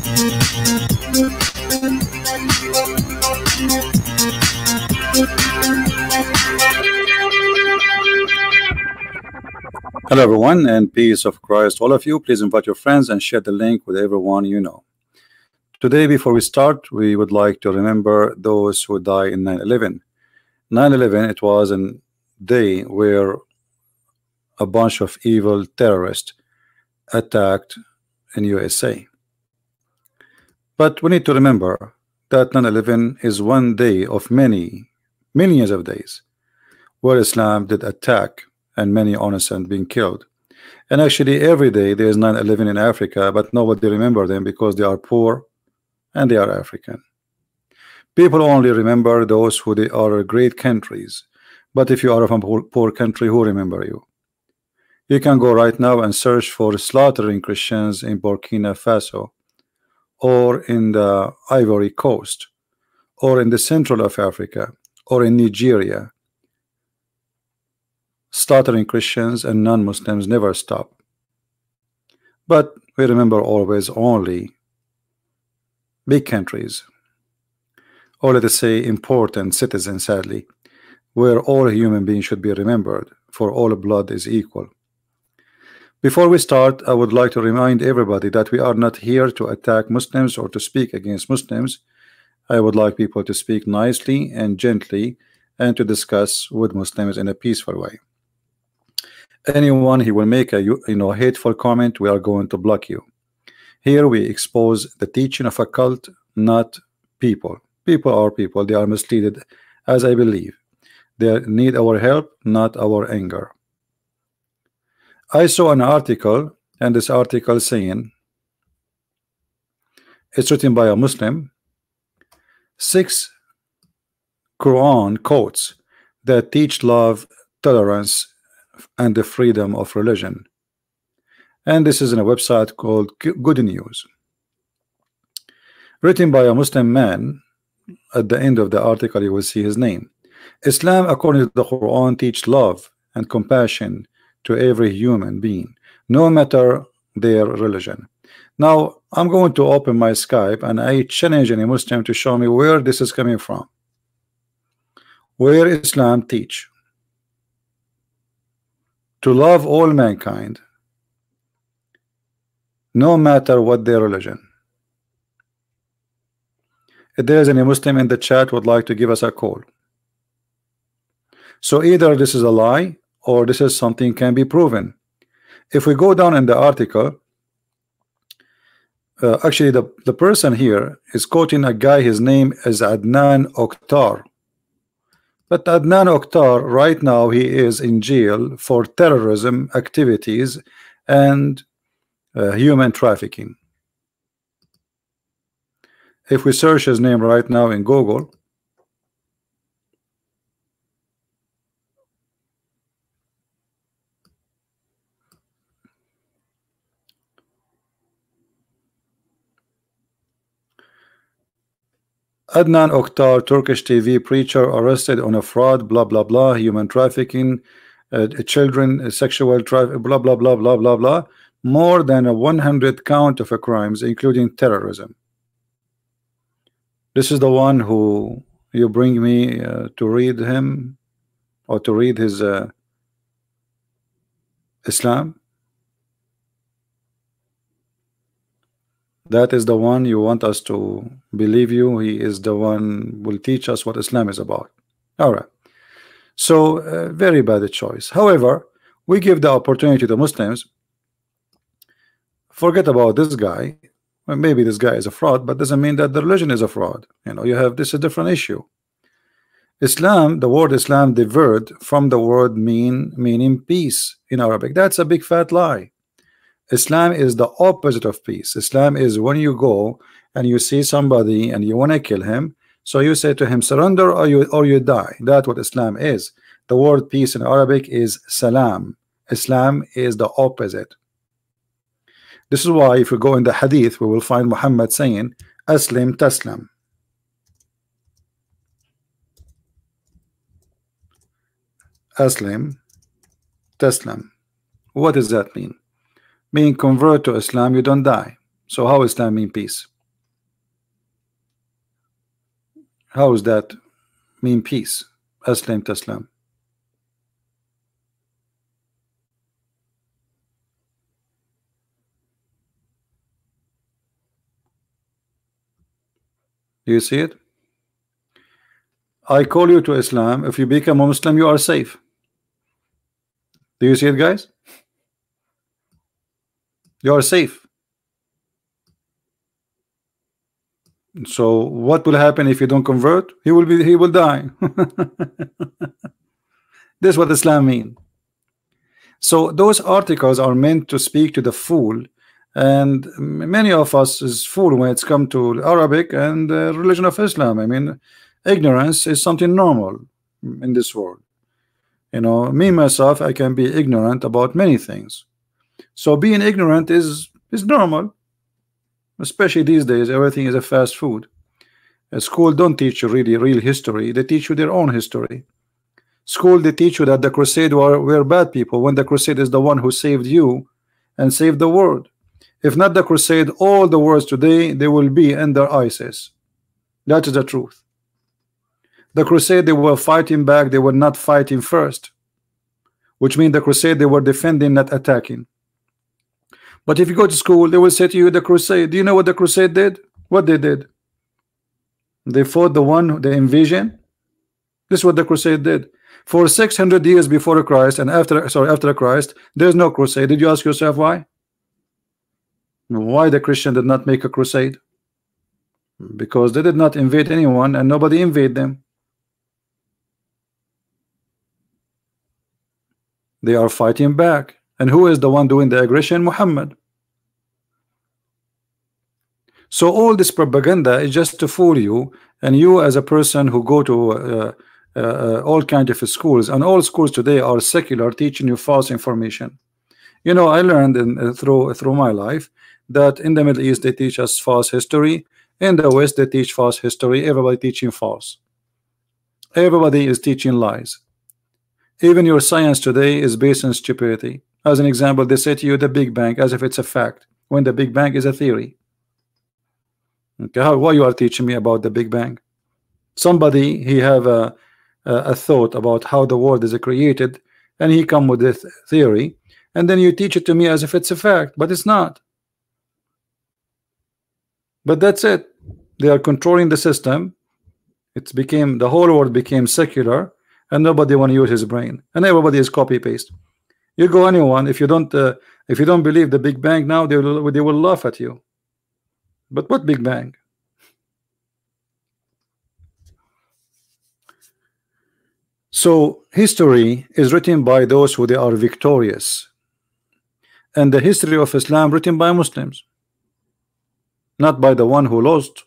Hello, everyone, and peace of Christ. All of you, please invite your friends and share the link with everyone you know. Today, before we start, we would like to remember those who died in 9/11. 9/11, it was a day where a bunch of evil terrorists attacked in USA. But we need to remember that 9/11 is one day of many millions of days where Islam did attack and many innocent being killed. And actually every day there is 9/11 in Africa, but nobody remember them because they are poor and they are African. People only remember those who they are great countries, but if you are from a poor country, who remember you? You can go right now and search for slaughtering Christians in Burkina Faso, or in the Ivory Coast, or in the central of Africa, or in Nigeria. Slaughtering Christians and non-Muslims never stop. But we remember always only big countries, or let us say important citizens, sadly, where all human beings should be remembered, for all blood is equal. Before we start, I would like to remind everybody that we are not here to attack Muslims or to speak against Muslims. I would like people to speak nicely and gently and to discuss with Muslims in a peaceful way. Anyone who will make a hateful comment, we are going to block you. Here we expose the teaching of a cult, not people. People are people. They are misleaded, as I believe. They need our help, not our anger. I saw an article, and this article saying, it's written by a Muslim, 6 Quran quotes that teach love, tolerance, and the freedom of religion. And this is in a website called Good News, written by a Muslim man. At the end of the article you will see his name. Islam, according to the Quran, teach love and compassion to every human being, no matter their religion. Now I'm going to open my Skype and I challenge any Muslim to show me where this is coming from, where Islam teach to love all mankind, no matter what their religion. If there is any Muslim in the chat would like to give us a call. So either this is a lie or this is something can be proven. If we go down in the article, actually the person here is quoting a guy, his name is Adnan Oktar. But Adnan Oktar right now he is in jail for terrorism activities and human trafficking. If we search his name right now in Google, Adnan Oktar, Turkish TV preacher, arrested on a fraud, blah blah blah, human trafficking, children, sexual trafficking, blah blah blah blah blah blah, more than 100 count of crimes, including terrorism. This is the one who you bring me to read him or to read his Islam. That is the one you want us to believe you. He is the one will teach us what Islam is about. All right. So very bad choice. However, we give the opportunity to Muslims. Forget about this guy. Well, maybe this guy is a fraud, but doesn't mean that the religion is a fraud. You have this is a different issue. Islam, the word Islam diverged from the word meaning peace in Arabic. That's a big fat lie. Islam is the opposite of peace. Islam is when you go and you see somebody and you want to kill him, so you say to him, surrender or you die. That's what Islam is. The word peace in Arabic is salam. Islam is the opposite. This is why if we go in the hadith, we will find Muhammad saying, Aslim Taslam. Aslim Taslam. What does that mean? Mean convert to Islam, you don't die. So how Islam mean peace? How is that mean peace? Aslam Taslam. Do you see it? I call you to Islam. If you become a Muslim, you are safe. Do you see it, guys? You are safe. So what will happen if you don't convert? He will die. This is what Islam means. So those articles are meant to speak to the fool, and many of us is fool when it's come to Arabic and the religion of Islam. I mean, ignorance is something normal in this world. You know, me myself, I can be ignorant about many things. So being ignorant is normal, especially these days. Everything is a fast food. A school don't teach you really real history. They teach you their own history. School, they teach you that the crusade were bad people, when the crusade is the one who saved you and saved the world. If not the crusade, all the worlds today, they will be under ISIS. That is the truth. The crusade, they were fighting back, they were not fighting first, which means the crusade, they were defending, not attacking. But if you go to school, they will say to you, the crusade, do you know what the crusade did? What they did? They fought the invasion. This is what the crusade did. For 600 years before Christ and after Christ, there's no crusade. Did you ask yourself why? Why the Christian did not make a crusade? Because they did not invade anyone and nobody invaded them. They are fighting back. And who is the one doing the aggression? Muhammad. So all this propaganda is just to fool you, and you as a person who go to all kinds of schools, and all schools today are secular, teaching you false information. You know, I learned through my life that in the Middle East they teach us false history. In the West they teach false history. Everybody teaching false. Everybody is teaching lies. Even your science today is based on stupidity. As an example, they say to you the Big Bang as if it's a fact, when the Big Bang is a theory. Okay, why you are teaching me about the Big Bang? Somebody, he have a thought about how the world is created, and he come with this theory, and then you teach it to me as if it's a fact, but it's not. But that's it. They are controlling the system. It's became, the whole world became secular, and nobody want to use his brain, and everybody is copy paste. You go anyone, if you don't believe the Big Bang now, they will laugh at you. But what Big Bang? So history is written by those who they are victorious, and the history of Islam written by Muslims, not by the one who lost.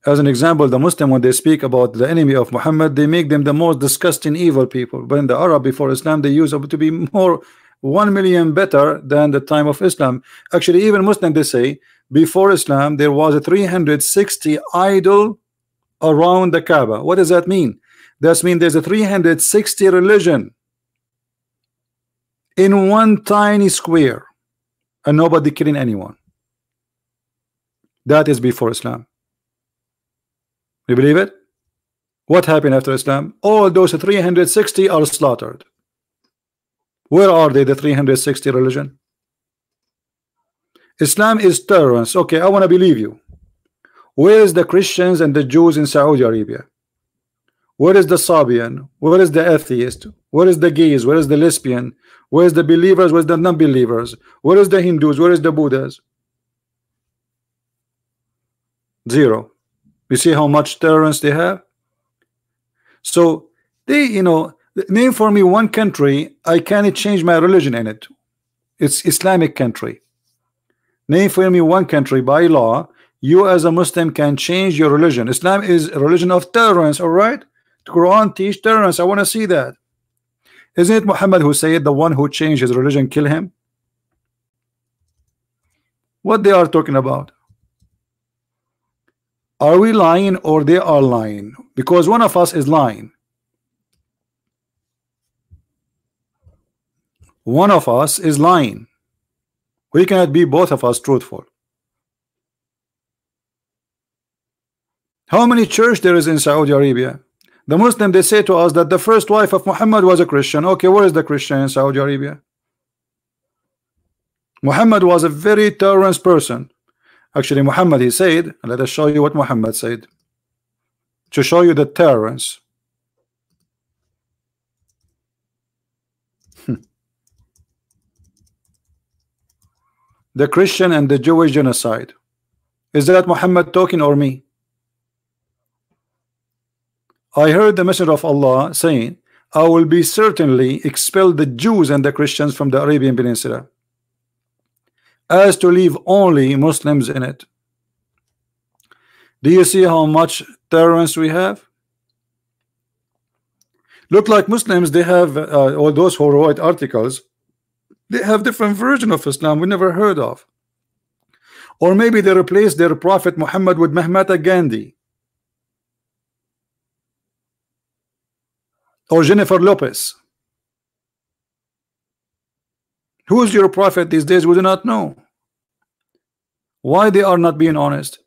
As an example, the Muslim, when they speak about the enemy of Muhammad, they make them the most disgusting evil people. But in the Arab before Islam, they used to be more 1 million better than the time of Islam. Actually, even Muslim, they say before Islam there was a 360 idol around the Kaaba. What does that mean? That means there's a 360 religion in one tiny square, and nobody killing anyone. That is before Islam. You believe it? What happened after Islam? All those 360 are slaughtered. Where are they, the 360 religion? Islam is tolerance. Okay, I want to believe you. Where is the Christians and the Jews in Saudi Arabia? Where is the Sabian? Where is the atheist? Where is the gays? Where is the lesbian? Where is the believers? Where is the non-believers? Where is the Hindus? Where is the Buddhas? Zero. You see how much tolerance they have? So they, you know, name for me one country I can't change my religion in it. It's Islamic country. Name for me one country by law you as a Muslim can change your religion. Islam is a religion of tolerance. All right, the Quran teach tolerance. I want to see that. Isn't it Muhammad who said the one who changed his religion kill him? What they are talking about? Are we lying or they are lying? Because one of us is lying. One of us is lying. We cannot be both of us truthful. How many church there is in Saudi Arabia? The Muslim, they say to us that the first wife of Muhammad was a Christian. Okay, where is the Christian in Saudi Arabia? Muhammad was a very tolerant person. Actually, Muhammad, he said, let us show you what Muhammad said to show you the tolerance. The Christian and the Jewish genocide. Is that Muhammad talking or me? I heard the Messenger of Allah saying, I will be certainly expel the Jews and the Christians from the Arabian Peninsula, as to leave only Muslims in it. Do you see how much tolerance we have? Look like Muslims, they have, or those who write articles, they have different version of Islam we never heard of. Or maybe they replace their Prophet Muhammad with Mahatma Gandhi or Jennifer Lopez. Who is your prophet these days? We do not know. Why they are not being honest?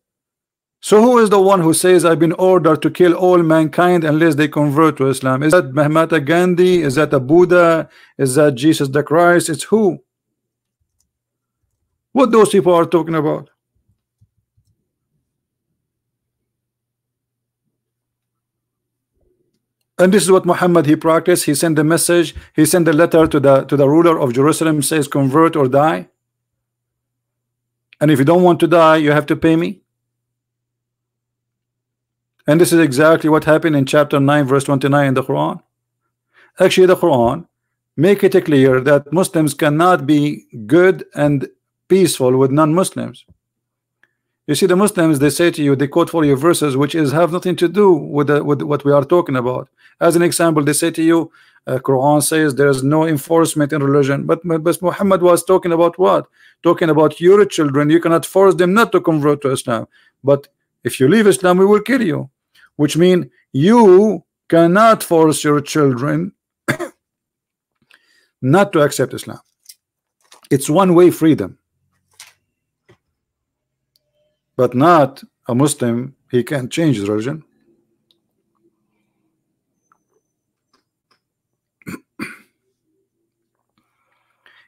So who is the one who says I've been ordered to kill all mankind unless they convert to Islam? Is that Mahatma Gandhi? Is that a Buddha? Is that Jesus the Christ? It's who? What those people are talking about? And this is what Muhammad he practiced. He sent a message. He sent a letter to the ruler of Jerusalem, says convert or die. And if you don't want to die, you have to pay me. And this is exactly what happened in chapter 9 verse 29 in the Quran. Actually, the Quran make it clear that Muslims cannot be good and peaceful with non-Muslims. You see, the Muslims, they say to you, they quote for you verses which is have nothing to do with what we are talking about. As an example, they say to you, Quran says there is no enforcement in religion, but Muhammad was talking about what? Talking about your children. You cannot force them not to convert to Islam, but if you leave Islam, we will kill you. Which means you cannot force your children not to accept Islam. It's one-way freedom. But not a Muslim, he can't change his religion.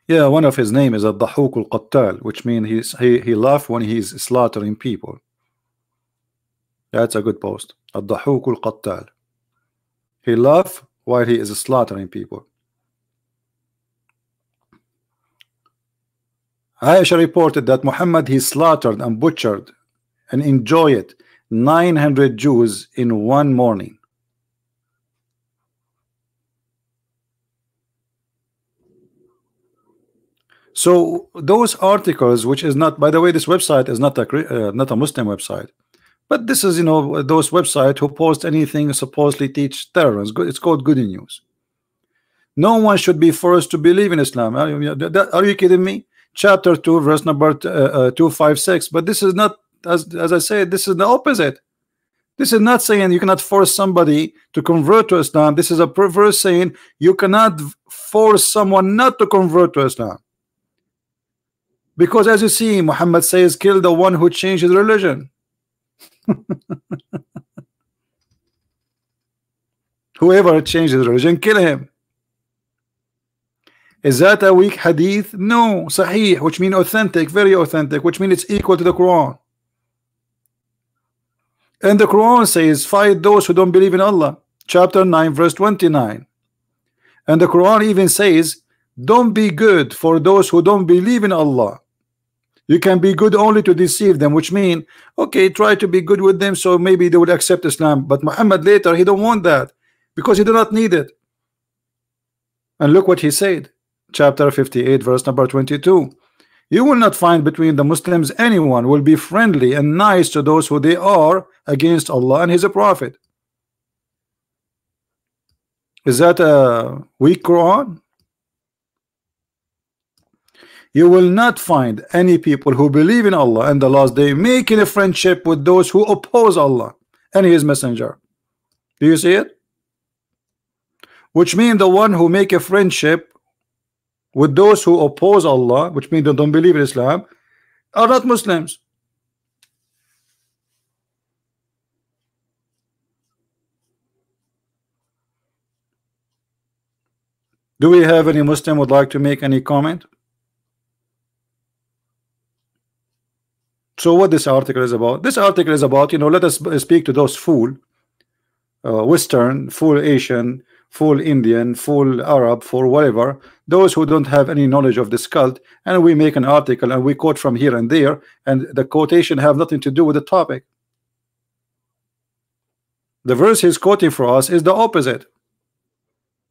Yeah, one of his name is Ad-Dahuk al-Qattal, which means he laughs when he's slaughtering people. That's a good post. Ad-Dahuk al-Qattal. He laughs while he is slaughtering people. Aisha reported that Muhammad he slaughtered and butchered and enjoyed 900 Jews in one morning. So those articles, which is not, by the way, this website is not a Muslim website, but this is, you know, those websites who post anything supposedly teach terrorists. It's called Good News. No one should be forced to believe in Islam. Are you kidding me? Chapter 2 verse number 256. But this is not, as I said, this is the opposite. This is not saying you cannot force somebody to convert to Islam. This is a verse saying you cannot force someone not to convert to Islam. Because as you see, Muhammad says, kill the one who changed his religion. Whoever changed his religion, kill him. Is that a weak hadith? No, Sahih, which means authentic, very authentic, which means it's equal to the Quran. And the Quran says, fight those who don't believe in Allah. Chapter 9, verse 29. And the Quran even says, don't be good for those who don't believe in Allah. You can be good only to deceive them, which means, okay, try to be good with them so maybe they would accept Islam. But Muhammad later, he don't want that because he do not need it. And look what he said. Chapter 58, verse number 22. You will not find between the Muslims anyone who will be friendly and nice to those who they are against Allah and his prophet. Is that a weak Quran? You will not find any people who believe in Allah and the last day making a friendship with those who oppose Allah and his messenger. Do you see it? Which means the one who make a friendship with those who oppose Allah, which means they don't believe in Islam, are not Muslims. Do we have any Muslim would like to make any comment? So what this article is about? This article is about, let us speak to those fool Western, full Asian, full Indian, full Arab, for whatever, those who don't have any knowledge of this cult, and we make an article and we quote from here and there, and the quotation have nothing to do with the topic. The verse he's quoting for us is the opposite.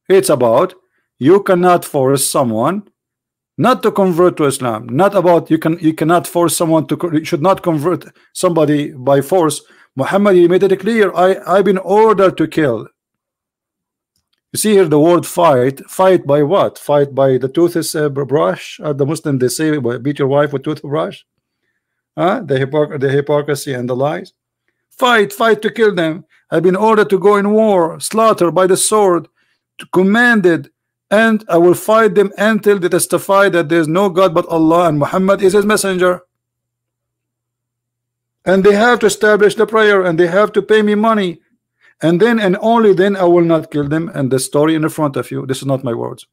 It's about you cannot force someone not to convert to Islam. Not about you cannot force someone to, you should not convert somebody by force. Muhammad, he made it clear, I've been ordered to kill. You see here the word fight. Fight by what? Fight by the toothbrush. The Muslim, they say, beat your wife with toothbrush. The hypocrisy and the lies. Fight to kill them. I've been ordered to go in war, slaughter by the sword, commanded, and I will fight them until they testify that there is no God but Allah and Muhammad is his messenger. And they have to establish the prayer, and they have to pay me money, and then and only then I will not kill them. And the story in the front of you, this is not my words.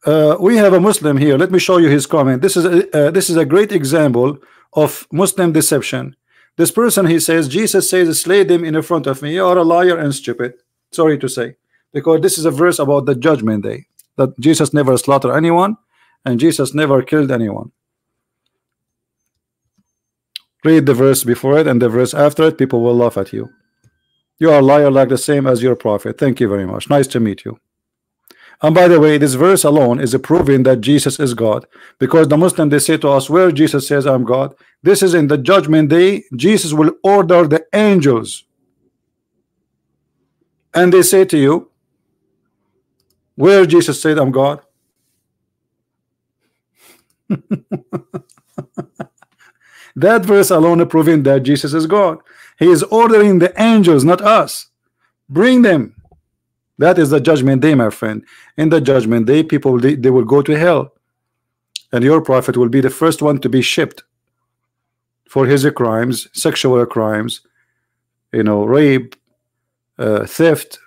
We have a Muslim here. Let me show you his comment. This is a great example of Muslim deception. This person, he says, Jesus says, slay them in front of me. You are a liar and stupid. Sorry to say, because this is a verse about the judgment day, that Jesus never slaughtered anyone and Jesus never killed anyone. Read the verse before it and the verse after it. People will laugh at you. You are a liar like the same as your prophet. Thank you very much. Nice to meet you. And by the way, this verse alone is a proving that Jesus is God, because the Muslim, they say to us, where Jesus says I'm God, this is in the judgment day. Jesus will order the angels, and they say to you, where Jesus said I'm God. That verse alone is proving that Jesus is God. He is ordering the angels, not us. Bring them. That is the judgment day, my friend. In the judgment day, people, they will go to hell, and your prophet will be the first one to be shipped for his crimes, sexual crimes, rape, theft,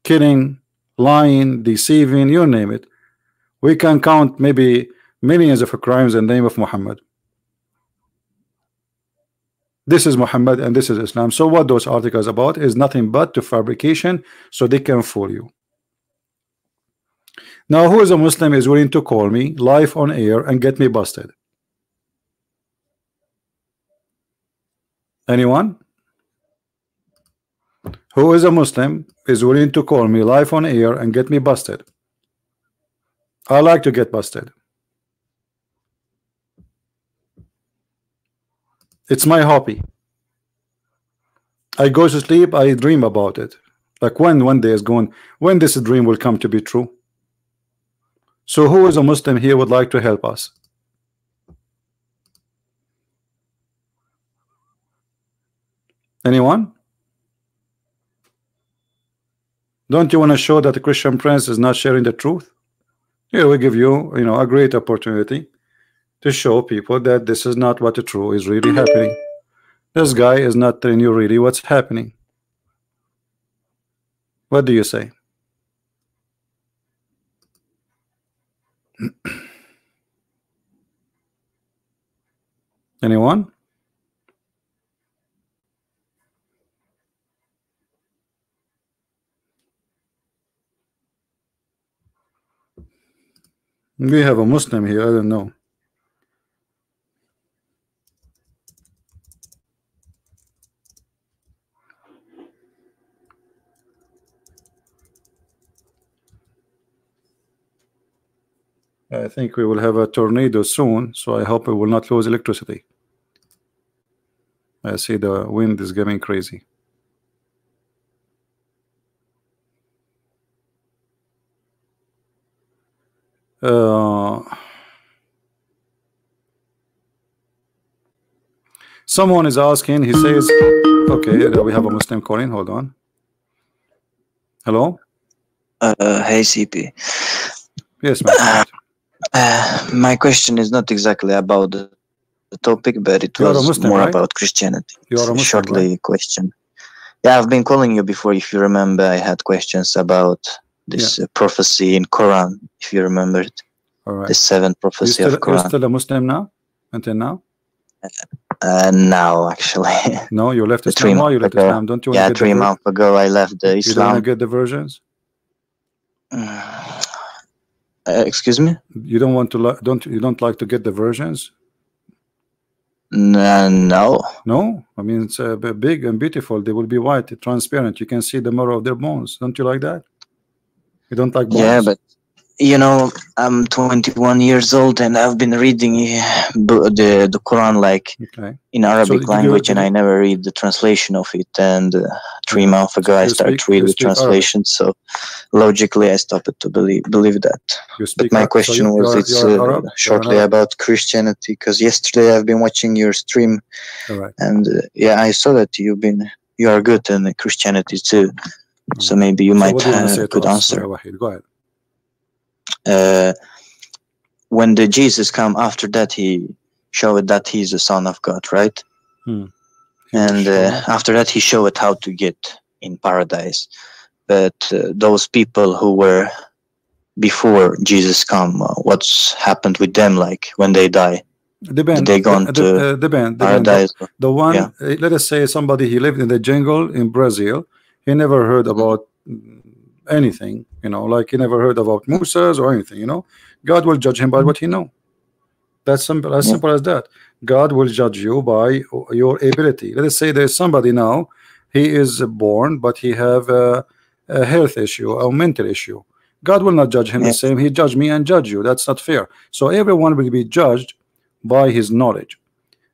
killing, lying, deceiving, you name it. We can count maybe millions of crimes in the name of Muhammad. This is Muhammad and this is Islam. So what those articles about is nothing but to fabrication, so they can fool you. Now, who is a Muslim is willing to call me live on air and get me busted? Anyone? Who is a Muslim is willing to call me live on air and get me busted? I like to get busted. It's my hobby. I go to sleep, I dream about it. Like when one day is going, when this dream will come to be true. So who is a Muslim here would like to help us? Anyone? Don't you want to show that the Christian Prince is not sharing the truth? Here we give you, a great opportunity to show people that this is not what the truth is really happening. This guy is not telling you really what's happening. What do you say? Anyone? We have a Muslim here, I don't know. I think we will have a tornado soon, so I hope we will not lose electricity. I see the wind is getting crazy. Someone is asking, he says, okay, we have a Muslim calling, hold on. Hello? Hey CP. Yes, ma'am. My question is not exactly about the the topic, but it You are a was Muslim, more right? about Christianity. You are a Muslim, Shortly right? question. Yeah, I've been calling you before. If you remember, I had questions about this prophecy in Quran. If you remember it, All right. the 7th prophecy of You're Quran. still a Muslim now? Until now? Now, actually. No, you left The Islam. 3 Why you months left ago. Islam? Don't you want Yeah, to get 3 months ago I left the You don't want to Islam. get the versions? Excuse me? You don't want to you don't like to get the versions? No. No, I mean it's big and beautiful. They will be white, transparent. You can see the marrow of their bones. Don't you like that? You don't like bones? Yeah, but you know, I'm 21 years old and I've been reading the Quran like in Arabic language, and I never read the translation of it. And 3 months ago, I started to read the translation. Arabic. So logically, I stopped to believe that. But my question was, it's shortly about Christianity, because yesterday I've been watching your stream, and yeah, I saw that you are good in Christianity too. So maybe you might have a good answer. Go ahead. When the Jesus come after that, he showed that he's the Son of God, right? And after that, he showed how to get in paradise. But those people who were before Jesus come, what's happened with them? Like when they die, did they gone to paradise? The one, let us say somebody, he lived in the jungle in Brazil. He never heard about anything, you know, like he never heard about Moses or anything, you know. God will judge him by what he know. That's simple, as simple as that. God will judge you by your ability. Let us say there's somebody now, he is born, but he have a health issue or mental issue. God will not judge him the same. He judge me and judge you. That's not fair. So everyone will be judged by his knowledge,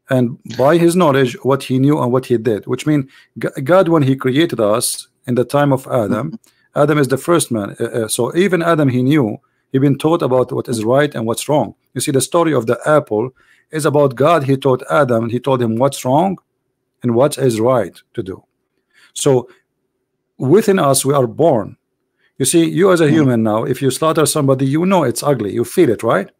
and by his knowledge what he knew and what he did, which means God, when he created us in the time of Adam, Adam is the first man. So even Adam, he knew, he been taught about what is right and what's wrong. You see, the story of the apple is about God. He taught Adam, he told him what's wrong and what is right to do. So within us, we are born. You see, you as a human now, if you slaughter somebody, you know it's ugly. You feel it, right?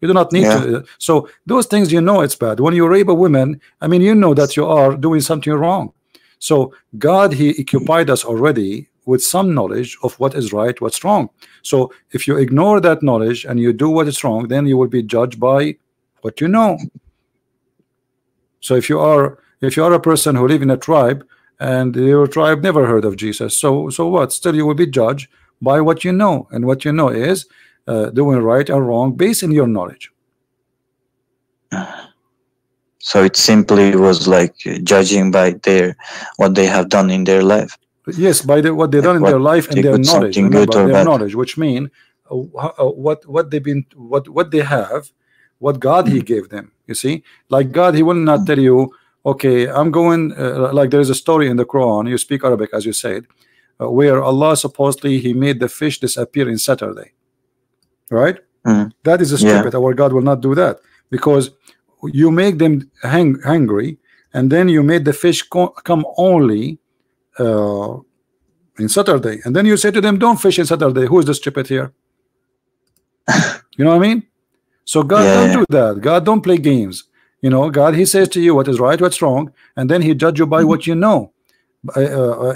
You do not need to. So those things, you know it's bad. When you rape a woman, I mean, you know that you are doing something wrong. So God, he occupied us already with some knowledge of what is right, what's wrong. So if you ignore that knowledge and you do what is wrong, then you will be judged by what you know. So if you are a person who live in a tribe and your tribe never heard of Jesus, so what? Still you will be judged by what you know, and what you know is doing right or wrong based on your knowledge. So it simply was like judging by what they have done in their life. Yes, by what they done in their life and their knowledge. Remember, their knowledge, which mean what they have, what God he gave them. You see, like God, he will not tell you, okay, I'm going. Like there is a story in the Quran. You speak Arabic, as you said, where Allah supposedly he made the fish disappear in Saturday, right? That is stupid. Our God will not do that, because you make them hungry, and then you made the fish come only in Saturday, and then you say to them, don't fish in Saturday. Who is the stupid here? You know what I mean? So God don't do that. God don't play games. You know, God, he says to you what is right, what's wrong, and then he judge you by what you know.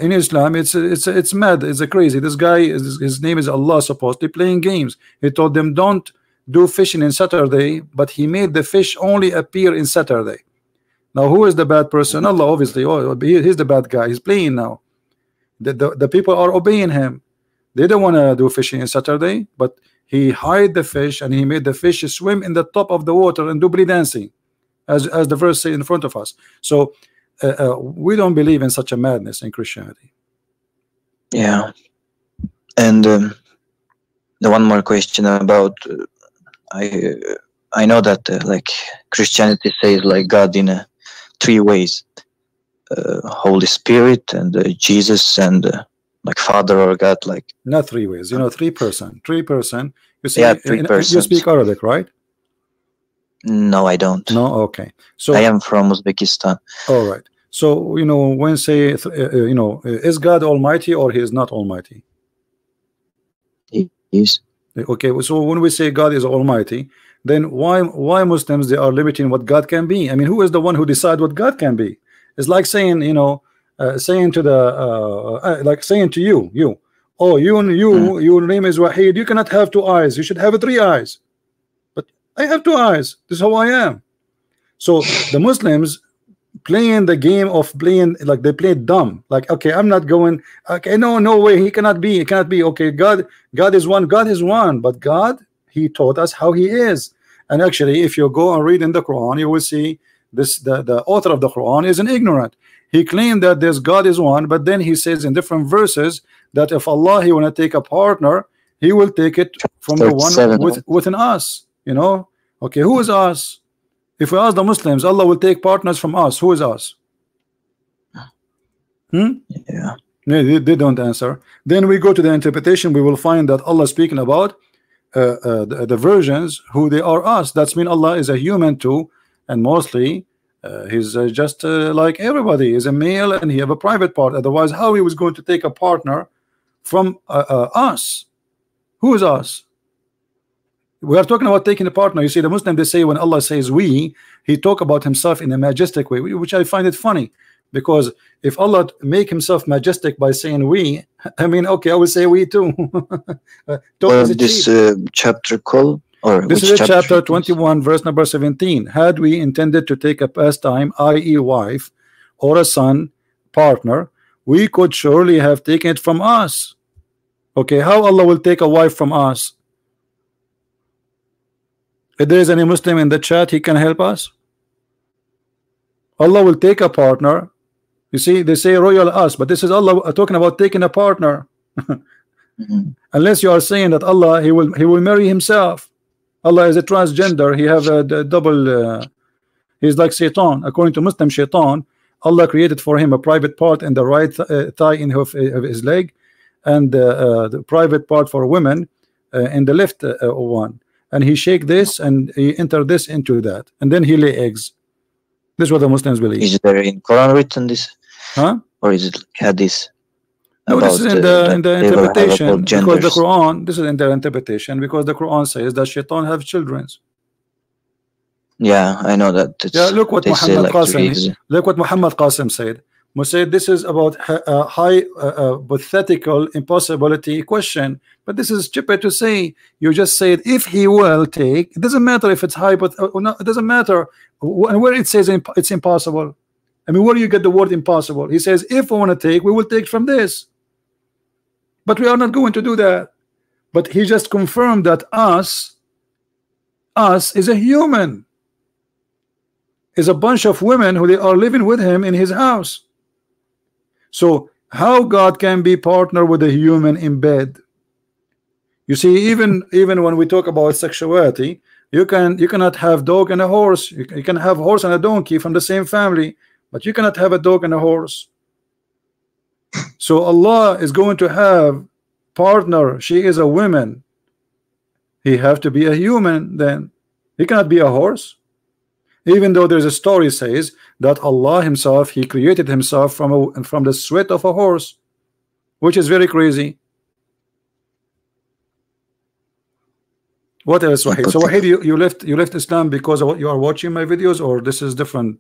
In Islam, it's mad, it's crazy. This guy, his name is Allah, supposedly playing games. He told them don't do fishing in Saturday, but he made the fish only appear in Saturday. Now who is the bad person? Allah, obviously. Oh, he's the bad guy. He's playing now. The people are obeying him. They don't want to do fishing in Saturday, but he hide the fish and he made the fish swim in the top of the water and do belly dancing, as the verse say in front of us. So we don't believe in such a madness in Christianity. Yeah. And the one more question about I know that like Christianity says like God in 3 ways: Holy Spirit and Jesus and like Father or God. Like not 3 ways, you know, 3 person. You see, 3 persons. You speak Arabic, right? No, I don't. No, okay. So I am from Uzbekistan. All right. So you know, when say you know, is God Almighty or he is not Almighty? He is. Okay, so when we say God is Almighty, then why Muslims they are limiting what God can be? I mean, who is the one who decide what God can be? It's like saying, you know, saying to the like saying to you, oh, your name is Wahid, you cannot have 2 eyes, you should have 3 eyes. But I have 2 eyes, this is how I am. So the Muslims playing the game of playing like they play dumb, like, okay, I'm not going, okay, no way, he cannot be, okay, God is one, but God, he taught us how he is. And actually, if you go and read in the Quran, you will see this, the author of the Quran is an ignorant. He claimed that this God is one, but then he says in different verses that if Allah he want to take a partner, he will take it from the one within us, you know. Okay, who is us? If we ask the Muslims, Allah will take partners from us. Who is us? Yeah. They don't answer. Then we go to the interpretation. We will find that Allah speaking about the virgins, who they are us. That's mean Allah is a human too, and mostly he's just like everybody. He's a male and he have a private part. Otherwise, how he was going to take a partner from us? Who is us? We are talking about taking a partner. You see, the Muslim, they say when Allah says we, he talk about himself in a majestic way, which I find it funny, because if Allah make himself majestic by saying we, I mean, okay, I will say we too. This chapter called, or this is chapter 21, verse number 17. Had we intended to take a pastime, i.e. wife, or a son, partner, we could surely have taken it from us. Okay, how Allah will take a wife from us? If there is any Muslim in the chat, he can help us. Allah will take a partner. You see, they say royal us, but this is Allah talking about taking a partner. Unless you are saying that Allah he will marry himself. Allah is a transgender. He have a double. He's like Shaitan. According to Muslim Shaitan, Allah created for him a private part in the right thigh of his leg, and the private part for women in the left one. And he shake this and he enter this into that, and then he lay eggs. This is what the Muslims believe. Is there in Quran written this? Huh? Or is it hadith? No, this is in the interpretation, because the Quran, this is in their interpretation, because the Quran says that Shaitan have children. Yeah, I know that. Yeah, look what Muhammad Qasim, look what Muhammad Qasim said. He said this is about a hypothetical impossibility question, but this is stupid to say. You just said if he will take, it doesn't matter if it's hypothetical. No, it doesn't matter. And where it says it's impossible, I mean, where do you get the word impossible? He says if we want to take, we will take from this, but we are not going to do that. But he just confirmed that us is a human, is a bunch of women who they are living with him in his house. So how God can be partner with a human in bed? You see, even when we talk about sexuality, you cannot have dog and a horse. You can have horse and a donkey from the same family, but you cannot have a dog and a horse. So Allah is going to have partner. She is a woman. He have to be a human. Then he cannot be a horse. Even though there's a story says that Allah himself, he created himself from the sweat of a horse, which is very crazy. What else, Wahid? So Wahid, you left Islam because of what you are watching my videos, or this is different?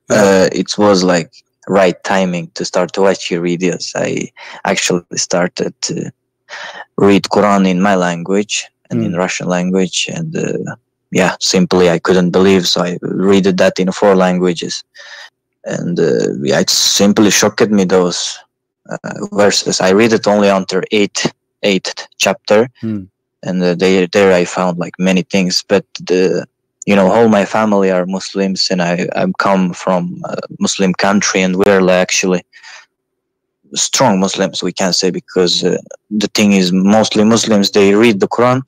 It was like right timing to start to watch your videos. I actually started to read Quran in my language and in Russian language, and yeah, simply I couldn't believe, so I read that in 4 languages, and yeah, it simply shocked me, those verses. I read it only until 8th chapter, and there I found like many things, but you know, all my family are Muslims, and I come from a Muslim country, and we're like actually strong Muslims, we can say, because the thing is, mostly Muslims, they read the Quran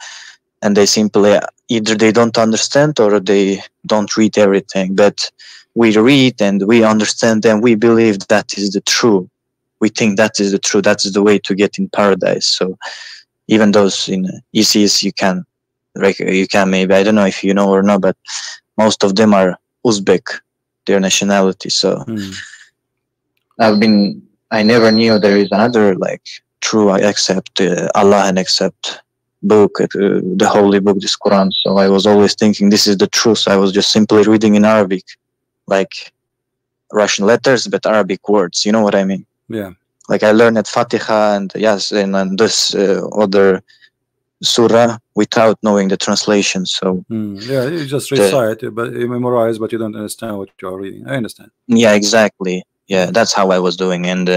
and they simply either they don't understand or they don't read everything, but we read and we understand and we believe that is the true. We think that is the true, that is the way to get in paradise. So even those in ISIS, you can maybe, I don't know if you know or not, but most of them are Uzbek, their nationality. So I never knew there is another like true, I accept Allah and accept book, the holy book, this Quran. So I was always thinking this is the truth. I was just simply reading in Arabic, like Russian letters, but Arabic words. You know what I mean? Yeah. Like I learned at Fatiha and and this other surah without knowing the translation. So yeah, you just recite it, but you memorize, but you don't understand what you are reading. I understand. Yeah, exactly. Yeah, that's how I was doing. And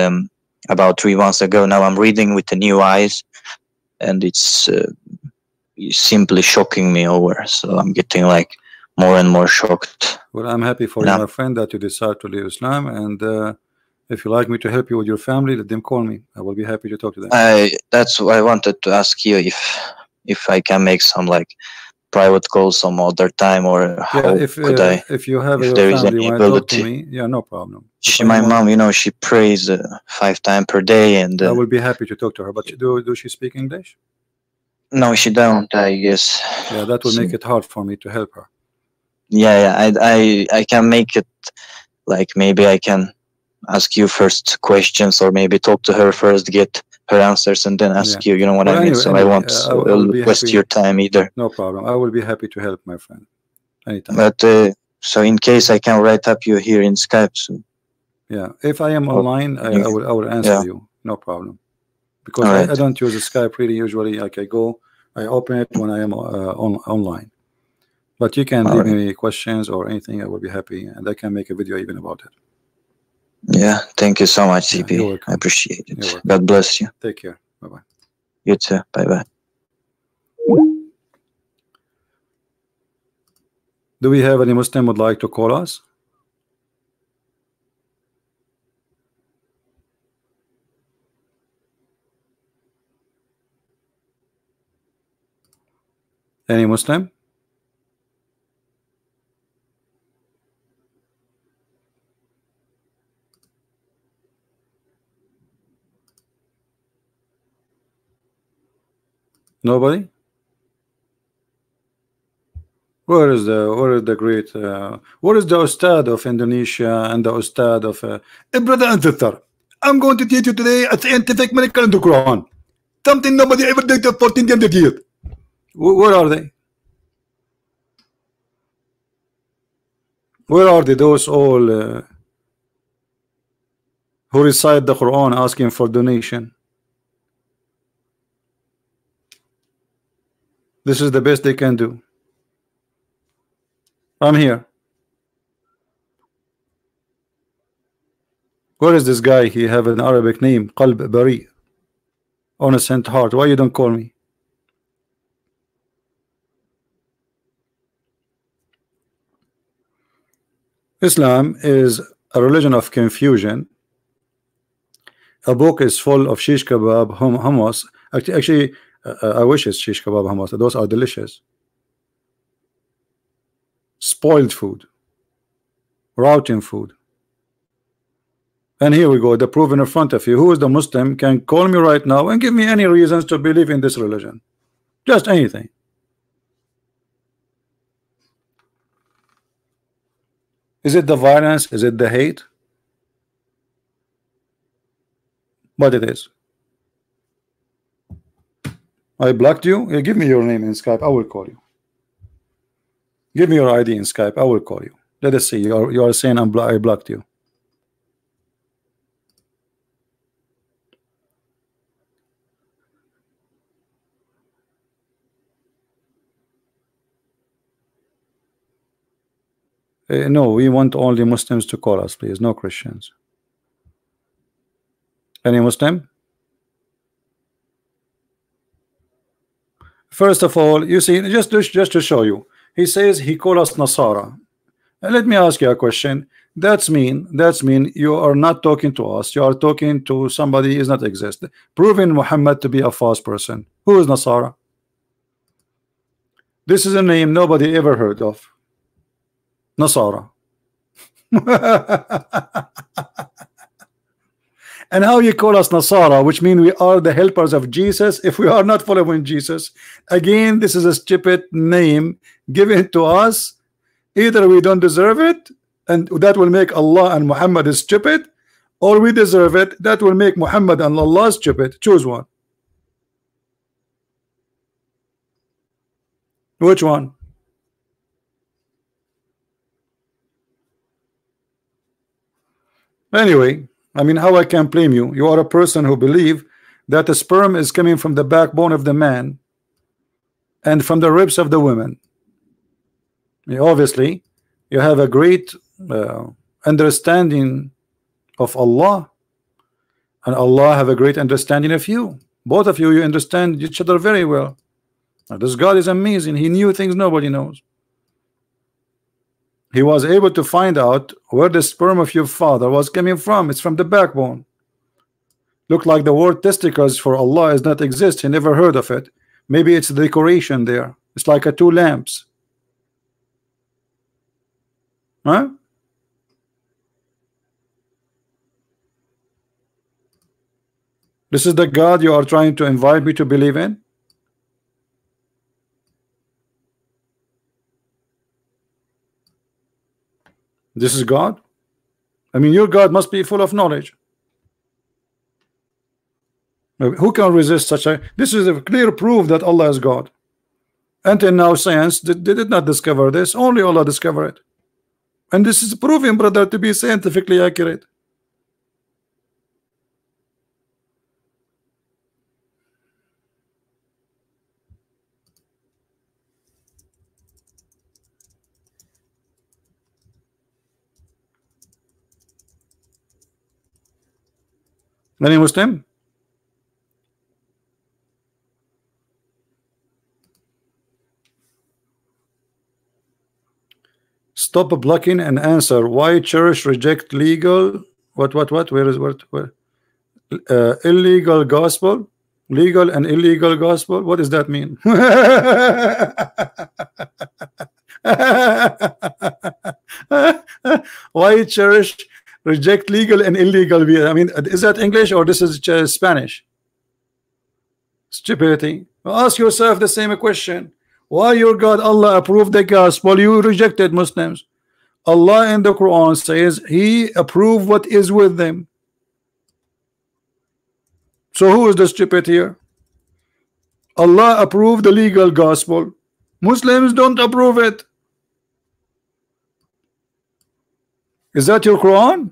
about 3 months ago, now I'm reading with the new eyes, and it's simply shocking me over. So I'm getting like more and more shocked. Well, I'm happy for you, my friend, that you decide to leave Islam. And if you like me to help you with your family, let them call me. I will be happy to talk to them. That's what I wanted to ask you, if I can make some like private calls some other time, or how could I? If you have your family want to talk to me, yeah, no problem. My mom, you know, she prays 5 times per day, and I will be happy to talk to her. But do she speak English? No, she don't, I guess. Yeah, that will make it hard for me to help her. Yeah, I can make it like maybe I can ask you first questions, or maybe talk to her first, get her answers, and then ask you. You know what I mean? So anyway, I won't waste your time either. No problem. I will be happy to help, my friend, anytime. But so in case I can write up you here in Skype. So. Yeah, if I am online, I will answer you. No problem. Because I don't use Skype really usually. Like I open it when I am online. But you can leave me questions or anything. I will be happy, and I can make a video even about it. Yeah, thank you so much, CP. Yeah, I appreciate it. God bless you. Take care. Bye-bye. You too. Bye-bye. Do we have any Muslim would like to call us? Any Muslim? Nobody? Where is the great where is the Ustad of Indonesia and the Ustad of brother and sister? I'm going to teach you today a scientific miracle in the Quran. Something nobody ever did for 1400 years. Where are they? Where are they? Those all who recite the Quran asking for donation. This is the best they can do. I'm here. Where is this guy? He have an Arabic name, Qalb Bari, innocent heart. Why you don't call me? Islam is a religion of confusion. A book is full of shish kebab, hummus. Actually, I wish it's shish kebab, hummus. Those are delicious. Spoiled food, rotten food. And here we go, the proof in front of you. Who is the Muslim can call me right now and give me any reasons to believe in this religion? Just anything. Is it the violence? Is it the hate? But it is. I blocked you. Yeah, give me your name in Skype. I will call you. Give me your ID in Skype. I will call you. Let us see. You are saying I blocked you. No, we want only Muslims to call us, please. No Christians. Any Muslim? First of all, you see, just to show you, he says he called us Nasara. Let me ask you a question. That's mean you are not talking to us. You are talking to somebody who does not exist, proving Muhammad to be a false person. Who is Nasara? This is a name nobody ever heard of. Nasara. And how you call us Nasara, which means we are the helpers of Jesus if we are not following Jesus? Again, this is a stupid name given to us. Either we don't deserve it, and that will make Allah and Muhammad is stupid, or we deserve it, that will make Muhammad and Allah stupid. Choose one. Which one? Anyway, I mean, how I can blame you? You are a person who believe that the sperm is coming from the backbone of the man and from the ribs of the women. Obviously, you have a great understanding of Allah, and Allah have a great understanding of you. Both of you, you understand each other very well. Now, this God is amazing. He knew things nobody knows. He was able to find out where the sperm of your father was coming from. It's from the backbone. Look like the word testicles for Allah does not exist. He never heard of it. Maybe it's the decoration there. It's like a two lamps. Huh? This is the God you are trying to invite me to believe in? This is God? I mean, your God must be full of knowledge. Who can resist such a... This is a clear proof that Allah is God. Until now, science did not discover this. Only Allah discovered it. And this is proven, brother, to be scientifically accurate. Any Muslim? Stop blocking and answer. Why church reject legal? What? Where is what? Where? Illegal gospel? Legal and illegal gospel? What does that mean? Why church reject legal and illegal? I mean, is that English or this is Spanish? Stupidity. Ask yourself the same question. Why your God Allah approved the gospel? You rejected Muslims. Allah in the Quran says He approved what is with them. So who is the stupid here? Allah approved the legal gospel. Muslims don't approve it. Is that your Quran?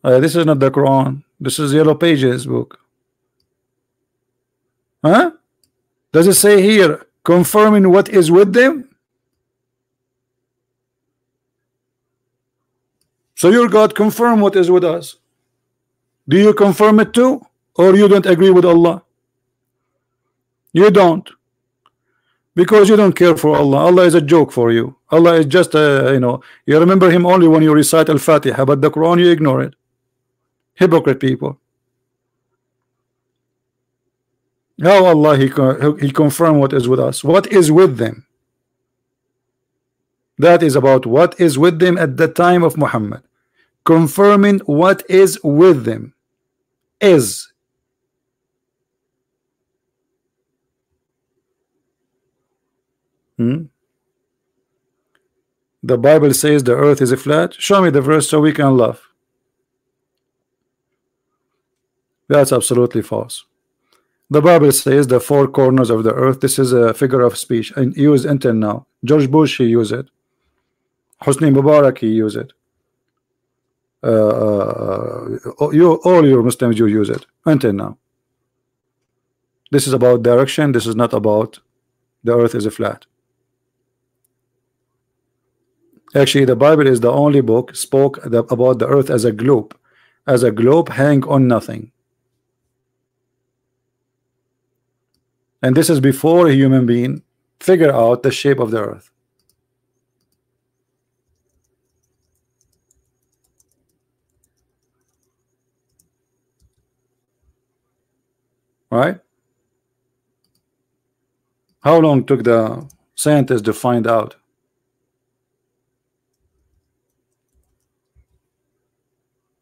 This is not the Quran. This is Yellow Pages book. Huh? Does it say here confirming what is with them? So your God confirm what is with us. Do you confirm it too, or you don't agree with Allah? You don't, because you don't care for Allah. Allah is a joke for you. Allah is just you remember Him only when you recite Al-Fatiha, but the Quran you ignore it. Hypocrite people. How Allah he confirm what is with us? What is with them? That is about what is with them at the time of Muhammad. Confirming what is with them is. The Bible says the earth is flat. Show me the verse so we can laugh. That's absolutely false. The Bible says the four corners of the earth. This is a figure of speech and used until now. George Bush, he used it. Hosni Mubarak, he used it. All your Muslims, you use it until now. This is about direction. This is not about the earth is flat. Actually, the Bible is the only book spoke about the earth as a globe hang on nothing. And this is before a human being figure out the shape of the earth. Right? How long took the scientists to find out?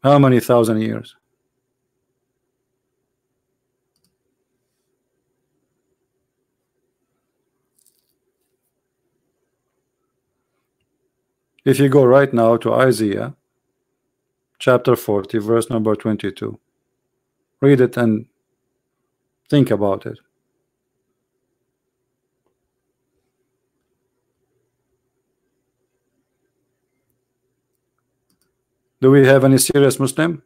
How many thousand years? If you go right now to Isaiah chapter 40 verse number 22, read it and think about it. Do we have any serious Muslim?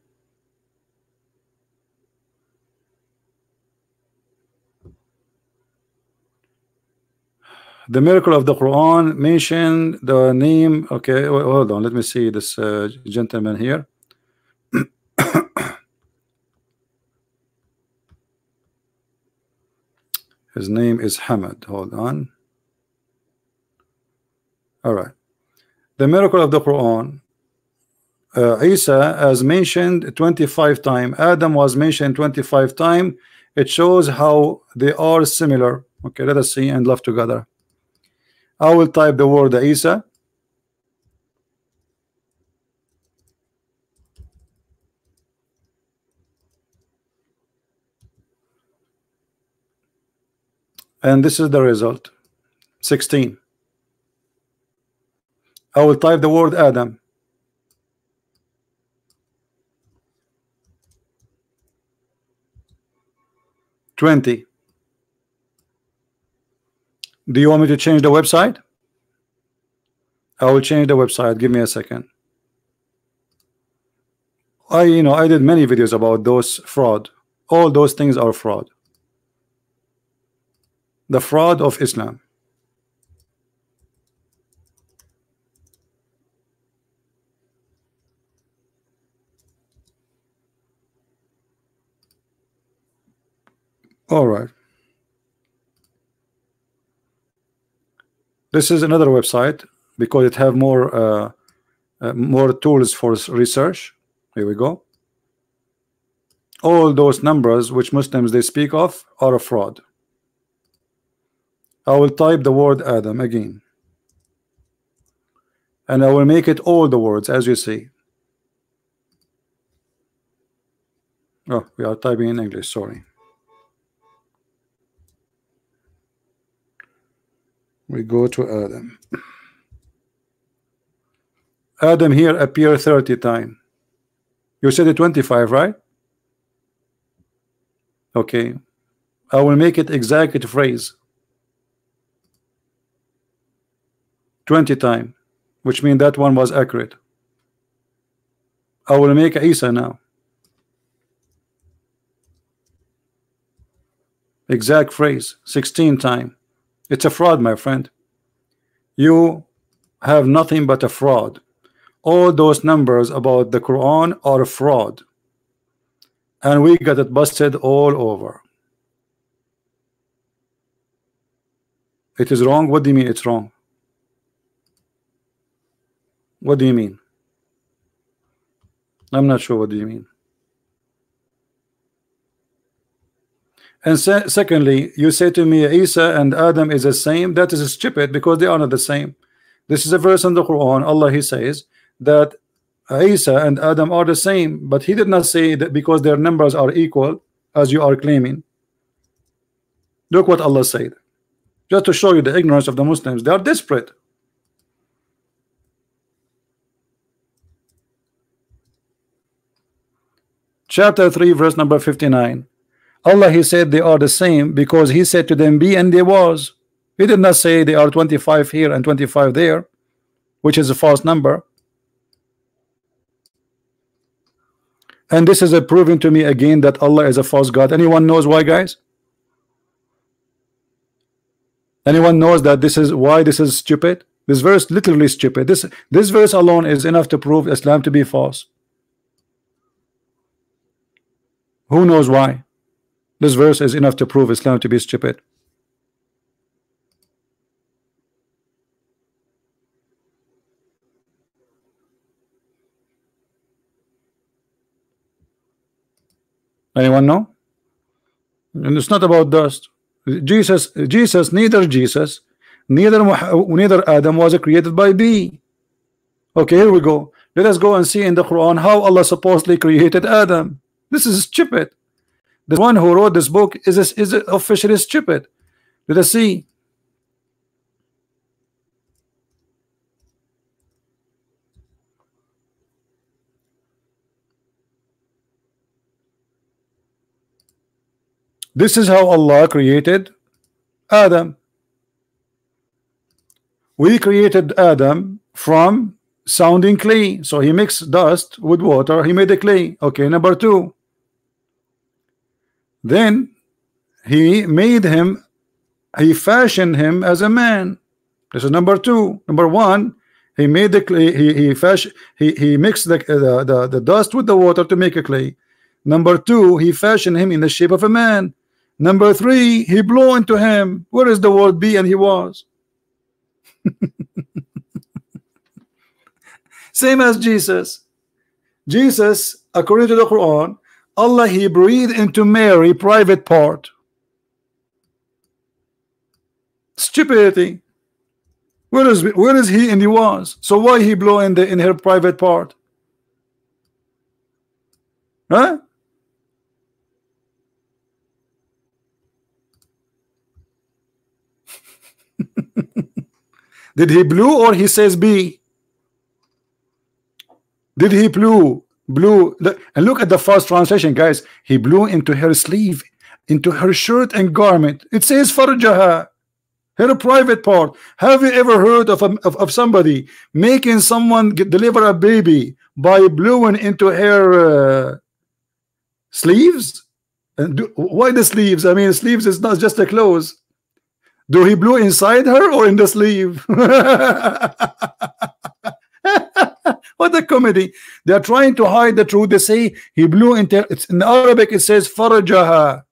The miracle of the Quran mentioned the name. Okay, hold on. Let me see this gentleman here. His name is Hamad. Hold on. All right. The miracle of the Quran. Isa as mentioned 25 times. Adam was mentioned 25 times. It shows how they are similar. Okay, let us see and love together. I will type the word Isa. And this is the result. 16. I will type the word Adam. 20. Do you want me to change the website? I will change the website. Give me a second. I did many videos about those fraud. All those things are fraud. The fraud of Islam. All right. This is another website because it have more tools for research. Here we go. All those numbers which Muslims they speak of are a fraud. I will type the word Adam again, and I will make it all the words as you see. Oh, we are typing in English, sorry. We go to Adam. Adam here appear 30 times. You said it 25, right? Okay. I will make it exact phrase 20 times, which means that one was accurate. I will make Isa now. Exact phrase 16 times. It's a fraud, my friend. You have nothing but a fraud. All those numbers about the Quran are a fraud, and we got it busted all over. It is wrong. What do you mean it's wrong? What do you mean? I'm not sure. What do you mean? And secondly, you say to me Isa and Adam is the same. That is stupid because they are not the same. This is a verse in the Quran. Allah he says that Isa and Adam are the same, but he did not say that because their numbers are equal as you are claiming. Look what Allah said, just to show you the ignorance of the Muslims. They are desperate. Chapter 3 verse number 59. Allah he said they are the same because he said to them be, and they was. He did not say they are 25 here and 25 there, which is a false number. And this is a proving to me again that Allah is a false God. Anyone knows why, guys? Anyone knows that this is why this is stupid? This verse literally stupid. This verse alone is enough to prove Islam to be false. Who knows why? This verse is enough to prove Islam to be stupid. Anyone know? And it's not about dust. Jesus, neither Adam was created by B. Okay, here we go. Let us go and see in the Quran how Allah supposedly created Adam. This is stupid. The one who wrote this book is officially stupid. Let us see. This is how Allah created Adam. We created Adam from sounding clay. So he mixed dust with water, he made a clay. Okay, number two. Then he made him, he fashioned him as a man. This is number two. Number one, he made the clay, he mixed the dust with the water to make a clay. Number two, he fashioned him in the shape of a man. Number three, he blew into him. Where is the word be? And he was. Same as Jesus. Jesus, according to the Quran, Allah, he breathed into Mary private part. Stupidity. Where is he and he was? So why he blew in her private part? Huh? Did he blew or he says be? Did he blew? And look at the first translation, guys. He blew into her sleeve, into her shirt and garment. It says farjaha, her private part. Have you ever heard of somebody making someone deliver a baby by blowing into her sleeves? And why the sleeves? I mean, sleeves is not just the clothes. Do he blew inside her or in the sleeve? What a comedy. They are trying to hide the truth. They say he blew into, it's in Arabic it says farajaha.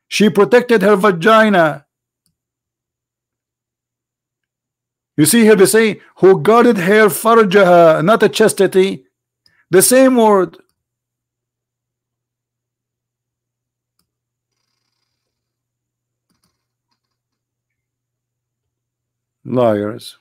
She protected her vagina. You see here they say who guarded her farajaha, not a chastity. The same word. Liars.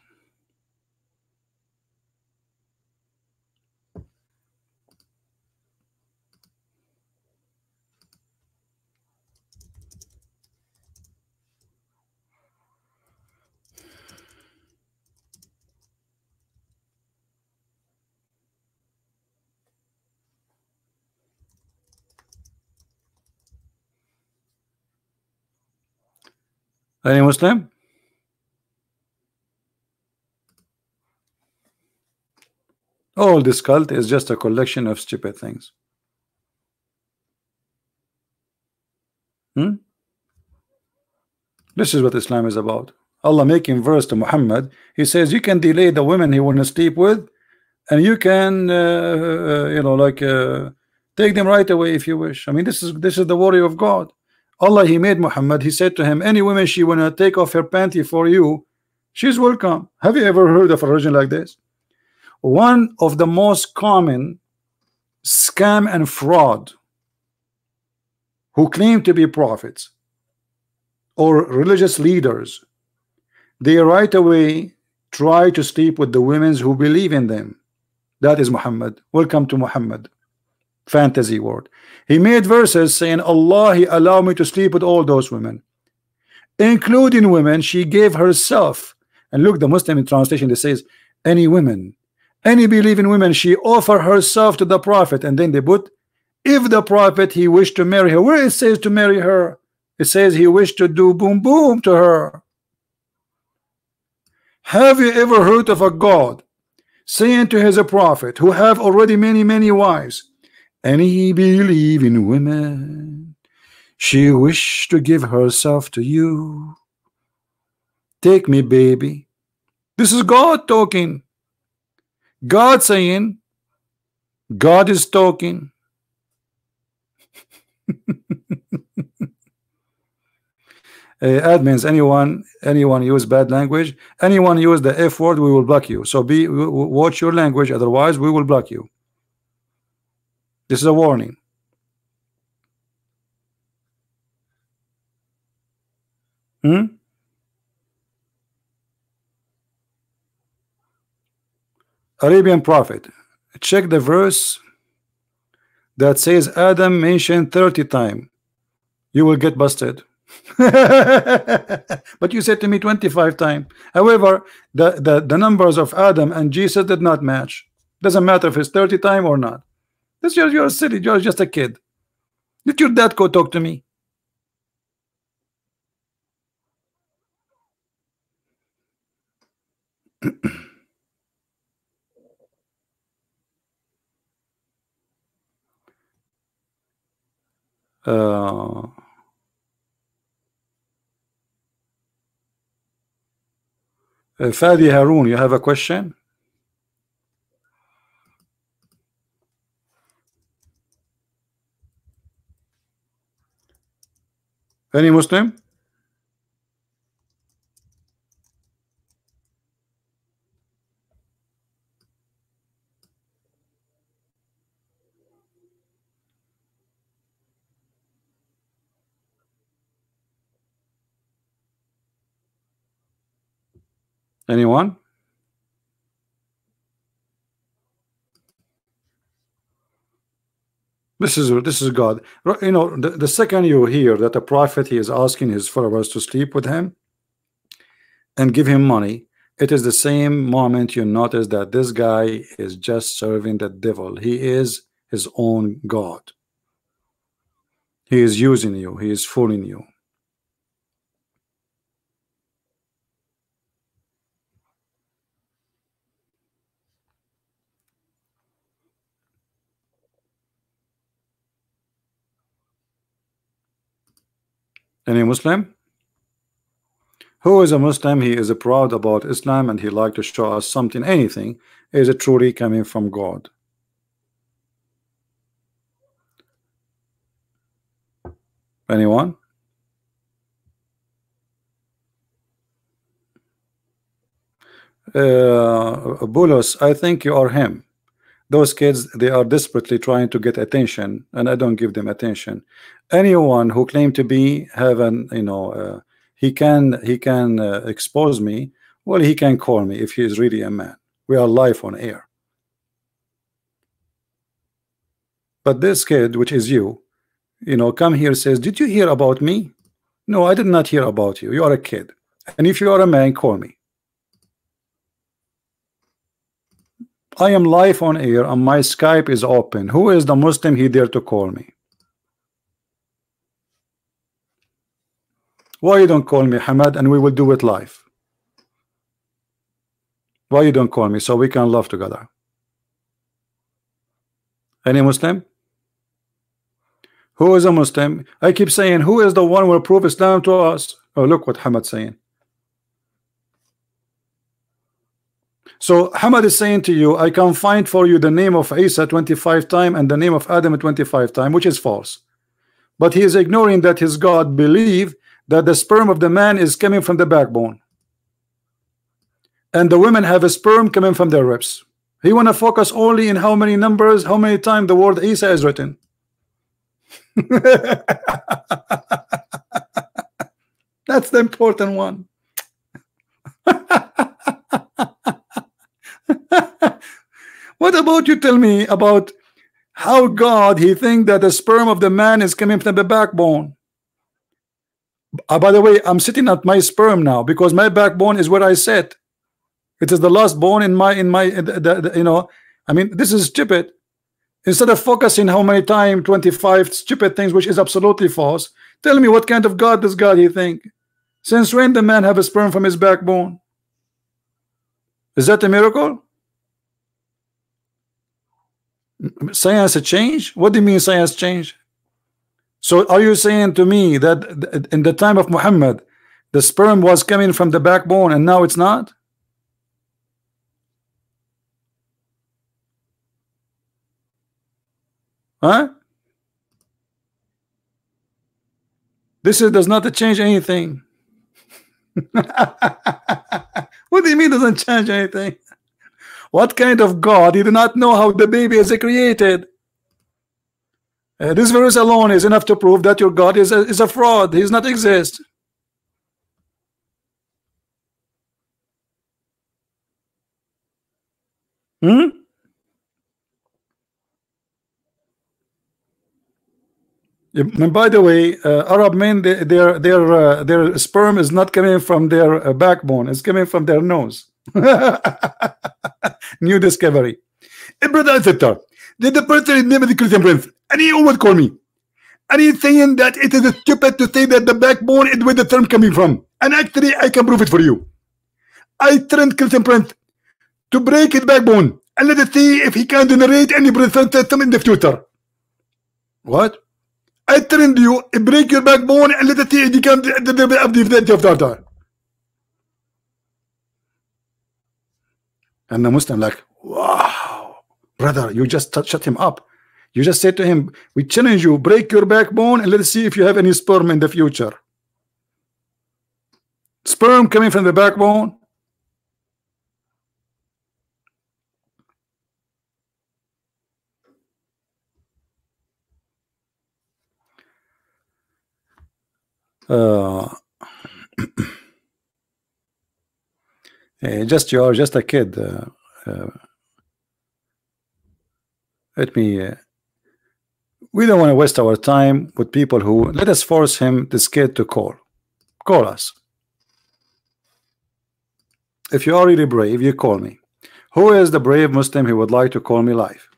Any Muslim? All this cult is just a collection of stupid things. This is what Islam is about. Allah making verse to Muhammad. He says you can delay the women he want to sleep with, and you can you know, like take them right away if you wish. I mean, this is the word of God. Allah, he made Muhammad, he said to him, any woman she wanna take off her panty for you, she's welcome. Have you ever heard of a religion like this? One of the most common scam and fraud who claim to be prophets or religious leaders, they right away try to sleep with the women who believe in them. That is Muhammad. Welcome to Muhammad. Fantasy word. He made verses saying, Allah, he allowed me to sleep with all those women, including women she gave herself. And look, the Muslim translation, that says any women, any believing women, she offer herself to the prophet. And then they put, if the prophet he wished to marry her. Where it says to marry her? It says he wished to do boom boom to her. Have you ever heard of a God saying to his prophet who have already many wives, any believing women, she wished to give herself to you, take me baby? This is God talking. God saying, God is talking. Admins, anyone use bad language, anyone use the F word, we will block you. So watch your language, otherwise we will block you. This is a warning. Arabian prophet, check the verse that says Adam mentioned 30 times. You will get busted. But you said to me 25 times. However, the numbers of Adam and Jesus did not match. Doesn't matter if it's 30 times or not. This you're silly. You're just a kid. Let your dad go talk to me. Fadi Haroon, you have a question? Any Muslim? Anyone? This is God. You know, the second you hear that a prophet, he is asking his followers to sleep with him and give him money, it is the same moment you notice that this guy is just serving the devil. He is his own God. He is using you. He is fooling you. Any Muslim? Who is a Muslim? He is proud about Islam and he like to show us something, anything is it truly coming from God. Anyone? Bulos, I think you are him. Those kids, they are desperately trying to get attention and I don't give them attention. Anyone who claim to be heaven, you know, he can expose me. Well, he can call me if he is really a man. We are live on air. But this kid, which is you know, come here, says, did you hear about me? No, I did not hear about you. You are a kid. And if you are a man, call me. I am live on air and my Skype is open. Who is the Muslim he dare to call me? Why you don't call me, Hamad, and we will do it live? Why you don't call me so we can laugh together? Any Muslim? Who is a Muslim? I keep saying, who is the one who will prove Islam to us? Oh, look what Hamad saying. So Hamad is saying to you, I can find for you the name of Isa 25 times and the name of Adam 25 times, which is false. But he is ignoring that his God believe that the sperm of the man is coming from the backbone. And the women have a sperm coming from their ribs. He want to focus only in how many numbers, how many times the word Isa is written. That's the important one. What about you tell me about how God he think that the sperm of the man is coming from the backbone? By the way, I'm sitting at my sperm now because my backbone is where I sit. It is the last bone in my you know, I mean, this is stupid. Instead of focusing how many times 25 stupid things, which is absolutely false, tell me what kind of God does God he think? Since when the man have a sperm from his backbone? Is that a miracle? Science a change? What do you mean science change? So are you saying to me that in the time of Muhammad the sperm was coming from the backbone and now it's not? Huh? This does not change anything. What do you mean doesn't change anything? What kind of God? He did not know how the baby is created. This verse alone is enough to prove that your God is a fraud. He does not exist. And by the way, Arab men, their sperm is not coming from their backbone; it's coming from their nose. New discovery. Brother and sister, did the person name of the Christian Prince? And he would call me. And he's saying that it is stupid to say that the backbone is where the term coming from. And actually, I can prove it for you. I trained Christian Prince to break his backbone and let us see if he can generate any Prince system in the future. What? I trained you, break your backbone and let it become the and the Muslim like, wow, brother, you just shut him up. You just said to him, we challenge you, break your backbone and let's see if you have any sperm in the future. Sperm coming from the backbone. Just you are just a kid. Let me. We don't want to waste our time with people who let us force him, this kid, to call us. If you are really brave, you call me. Who is the brave Muslim who would like to call me live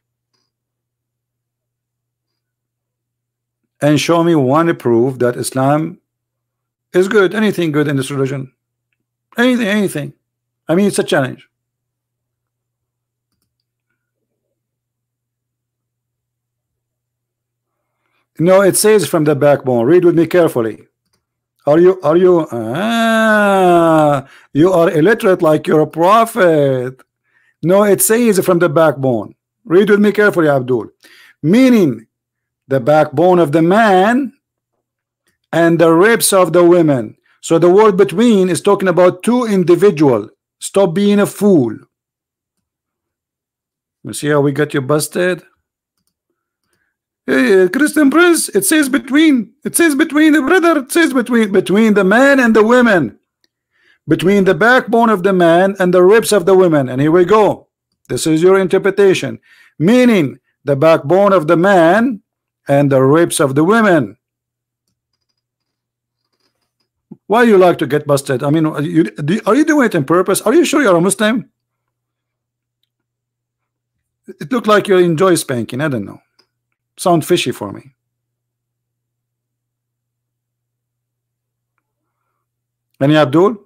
and show me one proof that Islam is good? Anything good in this religion? Anything. I mean, it's a challenge. No, it says from the backbone. Read with me carefully. You are illiterate like you're a prophet. No, it says from the backbone. Read with me carefully, Abdul. Meaning the backbone of the man and the ribs of the women. So the word between is talking about two individuals. Stop being a fool. You see how we got you busted? Hey, Christian Prince, it says between. It says between the brother. It says between the man and the women. Between the backbone of the man and the ribs of the women. And here we go. This is your interpretation. Meaning the backbone of the man and the ribs of the women. Why you like to get busted? I mean, are you doing it on purpose? Are you sure you're a Muslim? It looked like you enjoy spanking. I don't know. Sound fishy for me. Any Abdul?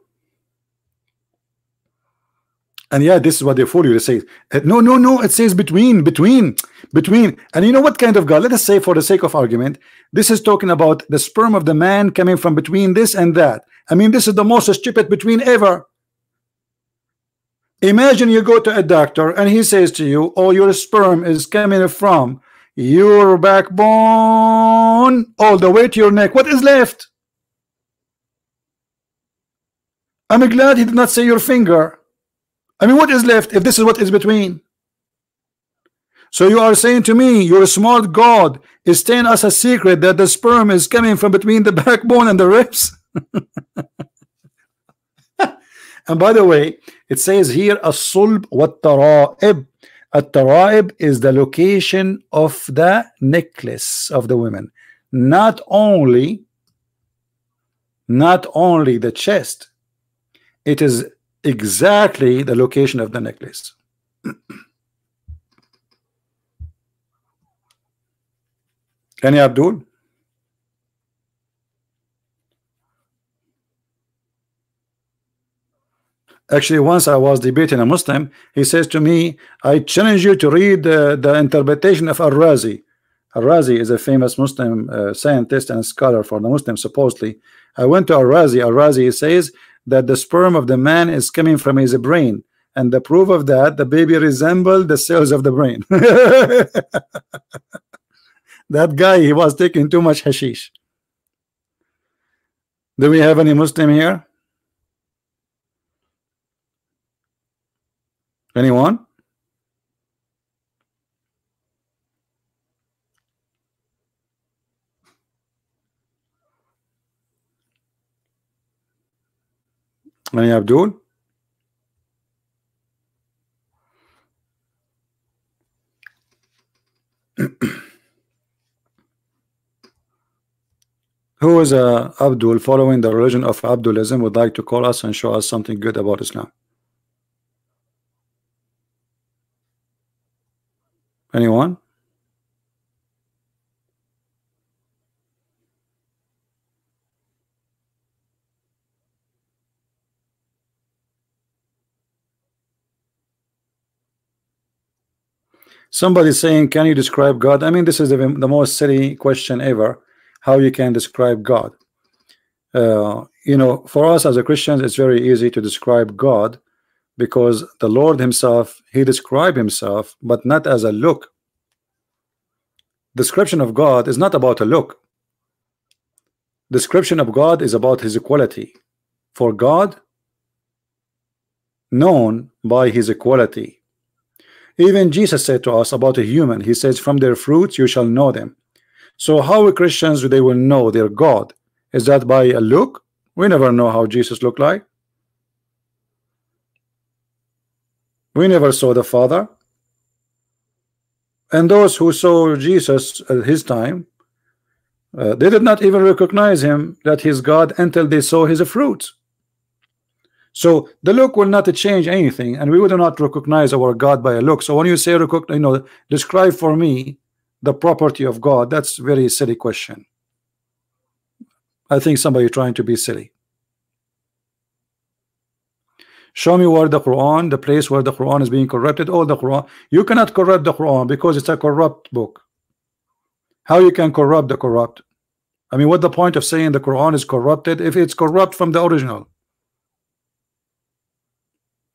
And yeah, this is what they fool you. They say, no, it says between. And you know what kind of God? Let us say, for the sake of argument, this is talking about the sperm of the man coming from between this and that. I mean, this is the most stupid between ever. Imagine you go to a doctor and he says to you, oh, your sperm is coming from your backbone all the way to your neck. What is left? I'm glad he did not say your finger. I mean, what is left if this is what is between? So you are saying to me, your smart God is telling us a secret that the sperm is coming from between the backbone and the ribs? And by the way, it says here, as-sulb wat-tara'ib. At-tara'ib is the location of the necklace of the women. Not only the chest. It is exactly the location of the necklace. Any Abdul? Actually, once I was debating a Muslim, he says to me, I challenge you to read the interpretation of Al-Razi. Al-Razi is a famous Muslim scientist and scholar for the Muslims, supposedly. I went to Al-Razi. Al-Razi says that the sperm of the man is coming from his brain, and the proof of that, the baby resembled the cells of the brain. That guy, he was taking too much hashish. Do we have any Muslim here? Anyone? Any Abdul? Who is Abdul following the religion of Abdulism would like to call us and show us something good about Islam? Anyone? Somebody saying, can you describe God? I mean, this is the most silly question ever. how you can describe God. You know, for us as a Christians, it's very easy to describe God, because the Lord himself, he described himself, but not as a look. Description of God is not about a look. Description of God is about his equality. For God, known by his equality. Even Jesus said to us about a human, he says, from their fruits you shall know them. So how Christians they will know their God? Is that by a look? We never know how Jesus looked like. We never saw the Father. And those who saw Jesus at his time, they did not even recognize him that he's God until they saw his fruits. So the look will not change anything, and we would not recognize our God by a look. So when you say, you know, describe for me the property of God, that's a very silly question. I think somebody trying to be silly. Show me where the Quran, the place where the Quran is being corrupted. Oh, the Quran, you cannot corrupt the Quran because it's a corrupt book. How you can corrupt the corrupt? I mean, what's the point of saying the Quran is corrupted if it's corrupt from the original?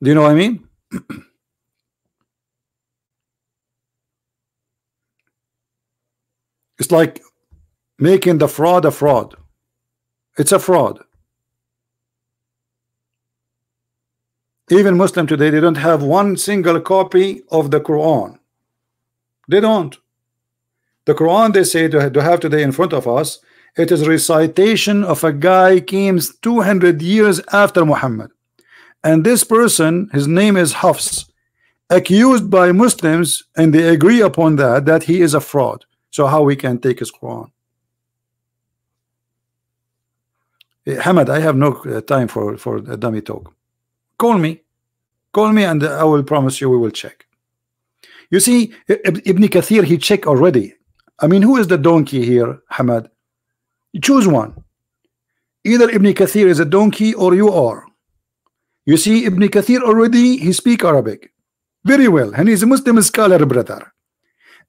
Do you know what I mean? It's like making the fraud a fraud. It's a fraud. Even Muslim today, they don't have one single copy of the Quran. They don't. The Quran, they say to have today in front of us, it is recitation of a guy came 200 years after Muhammad. And this person, his name is Hafs, accused by Muslims, and they agree upon that he is a fraud. So how we can take his Quran? Hamad, I have no time for a dummy talk. Call me and I will promise you we will check. You see, Ibn Kathir, he checked already. I mean, who is the donkey here, Hamad? You choose one. Either Ibn Kathir is a donkey or you are. You see, Ibn Kathir already, he speak Arabic very well, and he's a Muslim scholar, brother.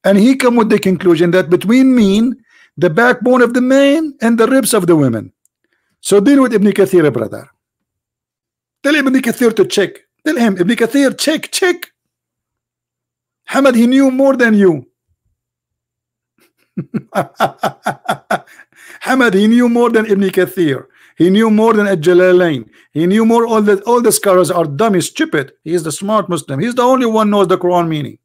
And he come with the conclusion that between mean the backbone of the man and the ribs of the women. So deal with Ibn Kathir, brother. Tell Ibn Kathir to check. Tell him, Ibn Kathir, check. Hamad, he knew more than you. Hamad, he knew more than Ibn Kathir. He knew more than Al-Jalalain. He knew more. All the scholars are dummy, stupid. He is the smart Muslim. He's the only one knows the Quran meaning.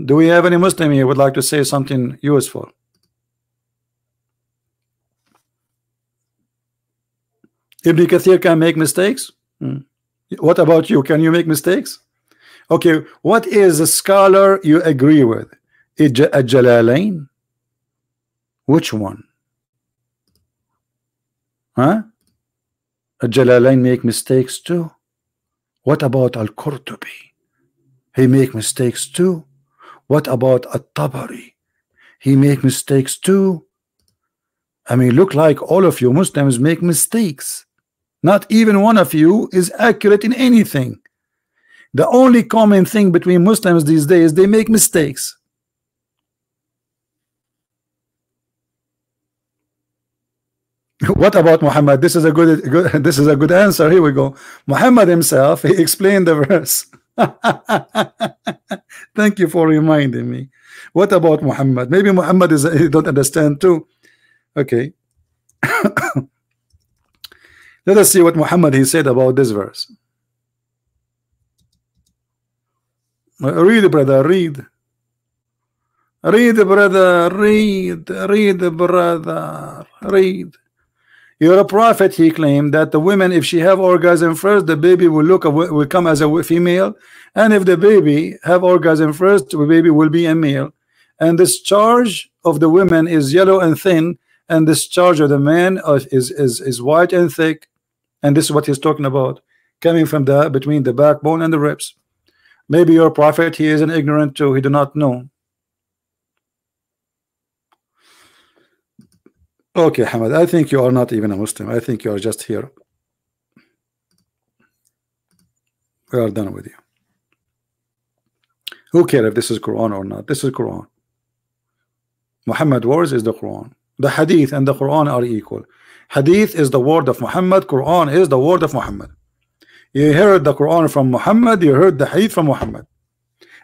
Do we have any Muslim here would like to say something useful? Ibn Kathir can make mistakes. What about you? Can you make mistakes? Okay, what is a scholar you agree with? Al-Jalalain? Which one? Huh? Al-Jalalain make mistakes too. What about Al-Qurtubi? He make mistakes too. What about At-Tabari? He make mistakes too. I mean, look like all of you Muslims make mistakes. Not even one of you is accurate in anything. The only common thing between Muslims these days, they make mistakes. What about Muhammad? This is a good answer. Here we go. Muhammad himself, he explained the verse. Thank you for reminding me. What about Muhammad? Maybe Muhammad is he don't understand too. Okay. Let us see what Muhammad he said about this verse. Read, brother, read. Read, brother, read. Read, brother, read. You're a prophet, he claimed, that the woman, if she have orgasm first, the baby will come as a female, and if the baby have orgasm first, the baby will be a male. And this charge of the women is yellow and thin, and this charge of the man is white and thick. And this is what he's talking about, coming from between the backbone and the ribs. Maybe your prophet, he is an ignorant too, he do not know. Okay, Hamad, I think you are not even a Muslim. I think you are just here. We are done with you. Who cares if this is Quran or not? This is Quran. Muhammad words is the Quran. The Hadith and the Quran are equal. Hadith is the word of Muhammad. Quran is the word of Muhammad. You heard the Quran from Muhammad, you heard the Hadith from Muhammad.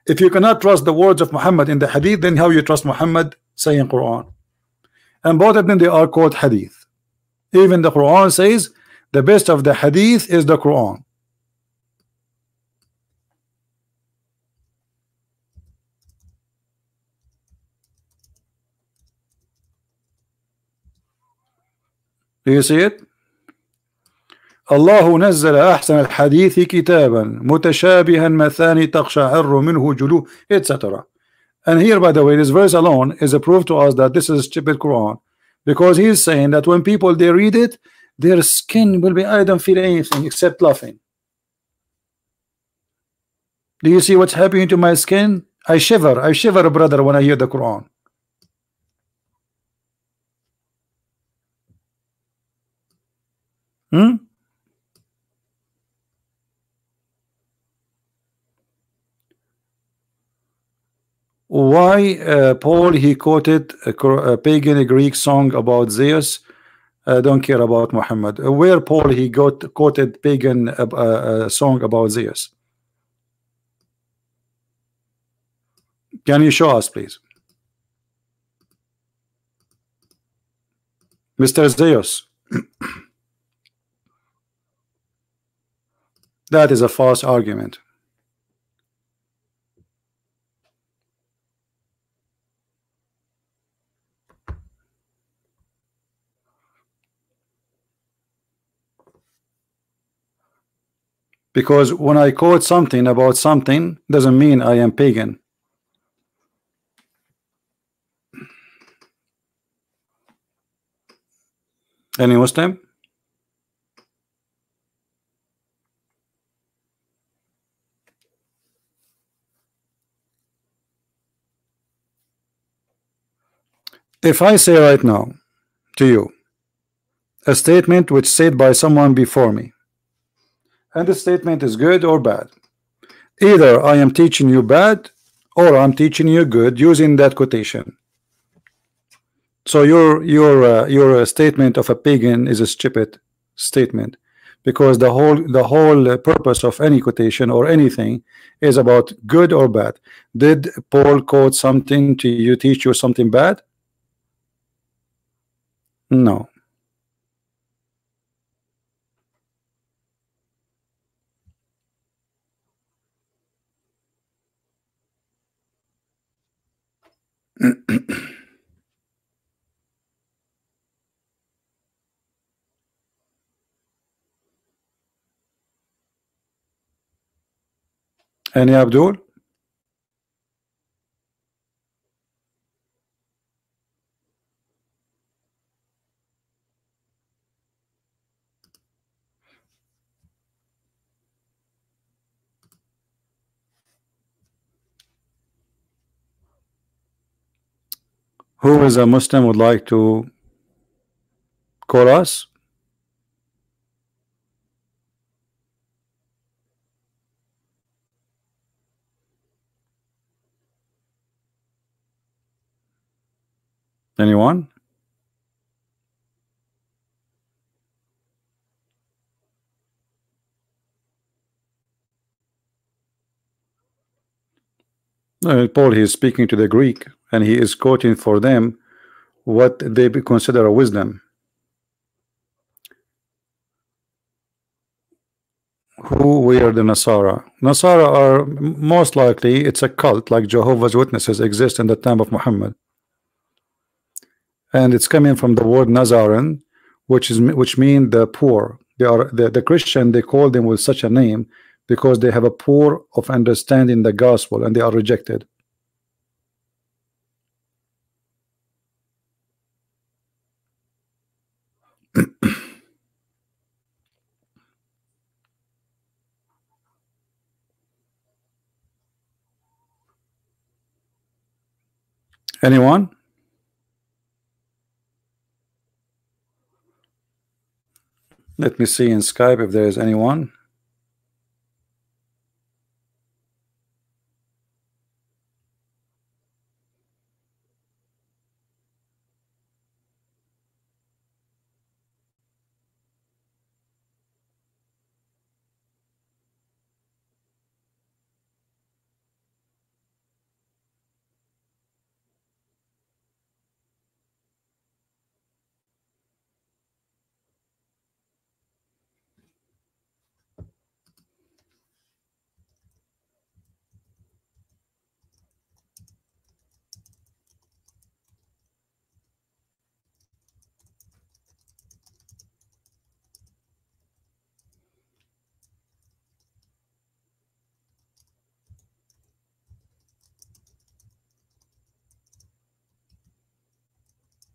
If you cannot trust the words of Muhammad in the Hadith, then how you trust Muhammad saying Quran? And both of them, they are called Hadith. Even the Quran says the best of the Hadith is the Quran. Do you see it? الله نزل أحسن الحديث كتابا متشابها مثاني تقشعر منه جلوه etc. And here, by the way, this verse alone is a proof to us that this is stupid Quran, because he is saying that when people they read it, their skin will be, I don't feel anything except laughing. Do you see what's happening to my skin? I shiver, brother, when I hear the Quran. Why Paul he quoted a pagan Greek song about Zeus? Don't care about Muhammad. Where Paul he quoted pagan song about Zeus? Can you show us, please, Mr. Zeus? That is a false argument. Because when I quote something about something doesn't mean I am pagan. Any Muslim? If I say right now to you a statement which said by someone before me, and the statement is good or bad, either I am teaching you bad or I'm teaching you good using that quotation. So your statement of a pagan is a stupid statement, because the whole purpose of any quotation or anything is about good or bad. Did Paul quote something to you, teach you something bad? No. Any Abdul? Who is a Muslim would like to call us? Anyone? Paul, he is speaking to the Greek and he is quoting for them what they consider a wisdom. Who were the Nasara? Nasara are most likely, it's a cult like Jehovah's Witnesses exist in the time of Muhammad, and it's coming from the word Nazaran, which mean the poor. They are the Christian, they call them with such a name because they have a poor of understanding the gospel and they are rejected. Anyone? Let me see in Skype if there is anyone.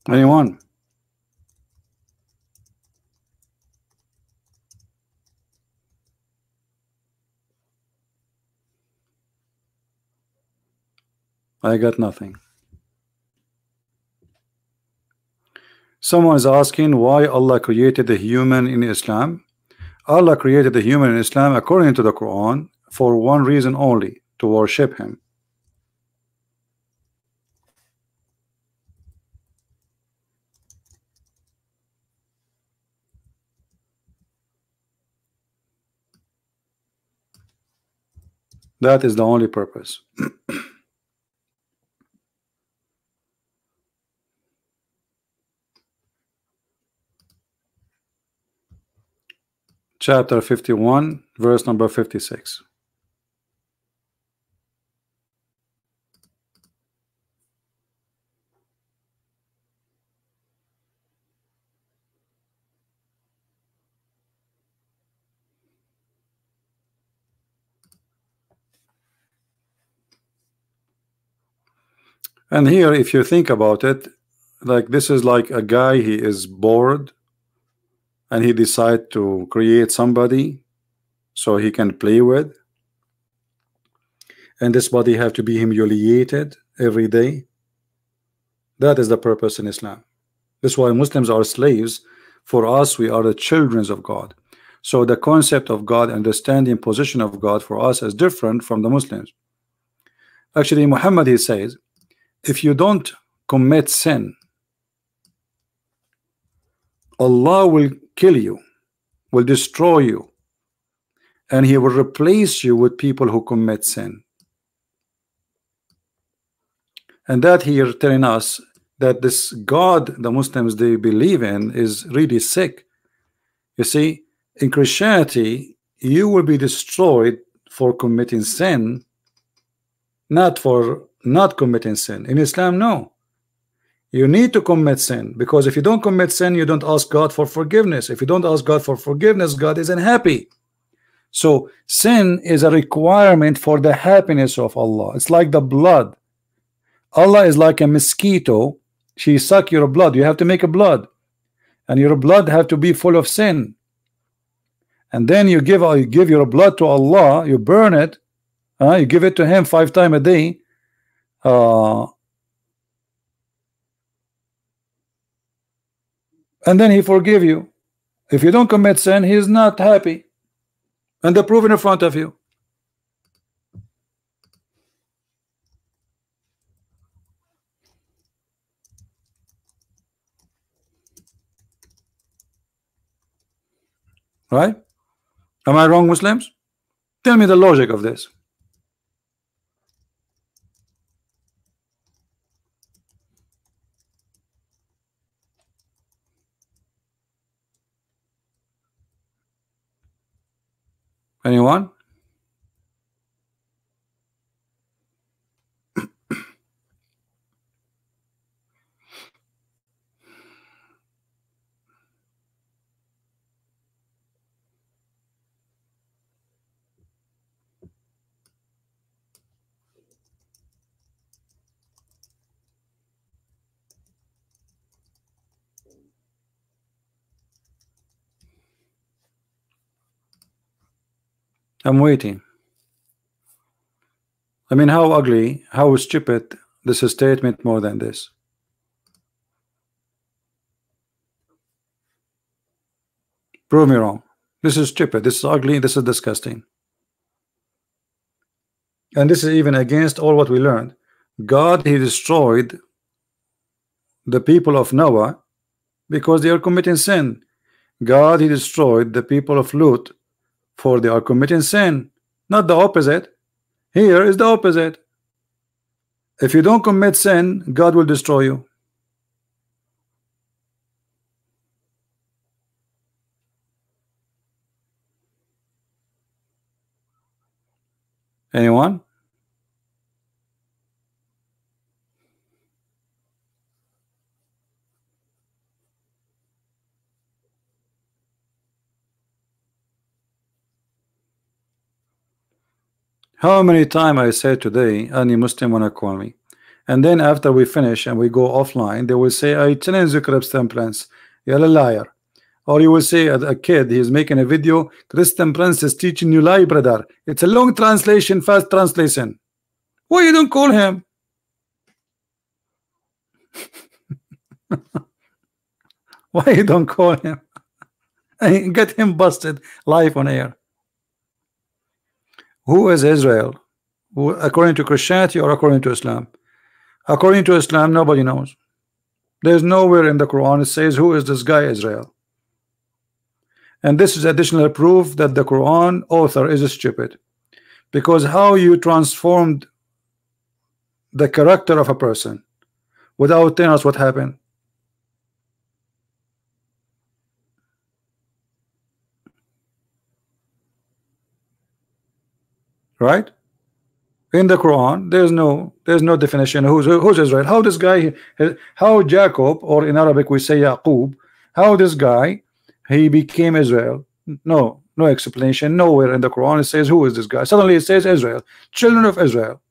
Anyone? I got nothing. Someone is asking why Allah created the human in Islam. Allah created the human in Islam according to the Quran for one reason only, to worship him. That is the only purpose. Chapter 51, verse number 56. And here, if you think about it, like this is like a guy, he is bored and he decide to create somebody so he can play with, and this body have to be humiliated every day. That is the purpose in Islam. That's why Muslims are slaves. For us, we are the children of God. So the concept of God, understanding position of God for us is different from the Muslims. Actually, Muhammad, he says, if you don't commit sin, Allah will kill you, will destroy you, and he will replace you with people who commit sin. And that here telling us that this God the Muslims they believe in is really sick. You see, in Christianity you will be destroyed for committing sin, not for not committing sin. In Islam, no, you need to commit sin, because if you don't commit sin, you don't ask God for forgiveness. If you don't ask God for forgiveness, God isn't happy. So sin is a requirement for the happiness of Allah. It's like the blood. Allah is like a mosquito. She suck your blood. You have to make a blood, and your blood have to be full of sin. And then you give your blood to Allah. You burn it. You give it to Him 5 times a day. And then He forgive you. If you don't commit sin, He is not happy. And the proof in front of you. Right? Am I wrong, Muslims? Tell me the logic of this. Anyone? I'm waiting. I mean, how ugly, how stupid this is statement more than this. Prove me wrong. This is stupid. This is ugly. This is disgusting. And this is even against all what we learned. God, He destroyed the people of Noah because they are committing sin. God, He destroyed the people of Lut for they are committing sin, not the opposite. Here is the opposite. If you don't commit sin, God will destroy you. Anyone? How many times I said today, any Muslim wanna call me, And then after we finish and we go offline, they will say, I challenge the Christian Prince, you're a liar. Or you will say, a kid, he's making a video, Christian Prince is teaching you lie, brother. It's a long translation, fast translation. Why you don't call him? Why you don't call him and get him busted live on air? Who is Israel? According to Christianity or according to Islam? According to Islam, nobody knows. There's nowhere in the Quran it says who is this guy Israel. And this is additional proof that the Quran author is stupid, because how you transformed the character of a person without telling us what happened. Right? In the Quran, there's no definition who's Israel. How this guy, how Jacob, or in Arabic we say Yaqub, how this guy he became Israel? No explanation. Nowhere in the Quran it says who is this guy. Suddenly it says Israel, children of Israel,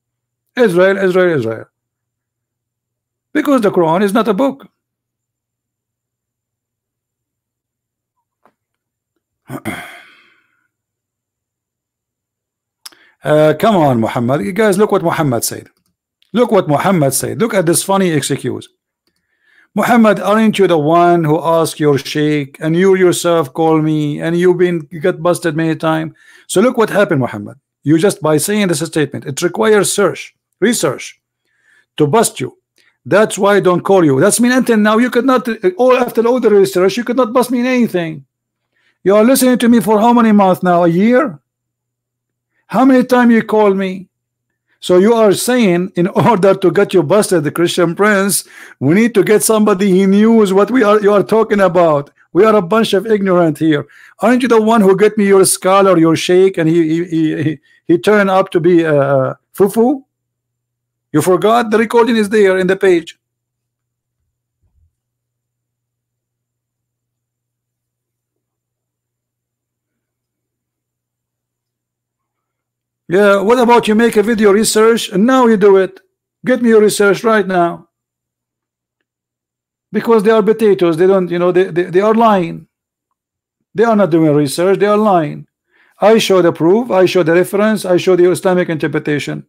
Israel. Because the Quran is not a book. Come on, Muhammad. You guys, look what Muhammad said. Look what Muhammad said. Look at this funny excuse. Muhammad, aren't you the one who asked your sheikh, and you yourself call me, and you got busted many times? So look what happened, Muhammad. You just by saying this statement, it requires research to bust you. That's why I don't call you. That's mean until now you could not, after all the research, you could not bust me in anything. You are listening to me for how many months now? A year? How many times you call me? So you are saying in order to get you busted, the Christian Prince, we need to get somebody he knows what you are talking about. We are a bunch of ignorant here. Aren't you the one who get me your scholar, your sheikh, and he turned up to be fufu? You forgot? The recording is there in the page. Yeah, what about you make a video research and now you do it? Get me your research right now. Because they are potatoes, they don't, they are lying. They are not doing research, they are lying. I show the proof, I show the reference, I show the Islamic interpretation.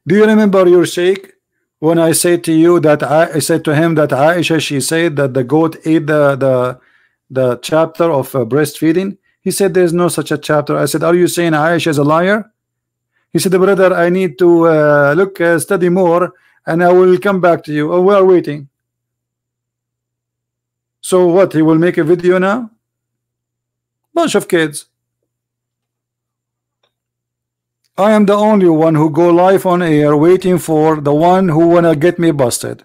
Do you remember your sheikh when I said to you that I said to him that Aisha, she said that the goat ate the chapter of breastfeeding? He said there's no such a chapter. I said, are you saying Aisha is a liar? He said, brother, I need to study more and I will come back to you. Oh, we are waiting. So what, he will make a video now? Bunch of kids. I am the only one who go live on air waiting for the one who wanna get me busted.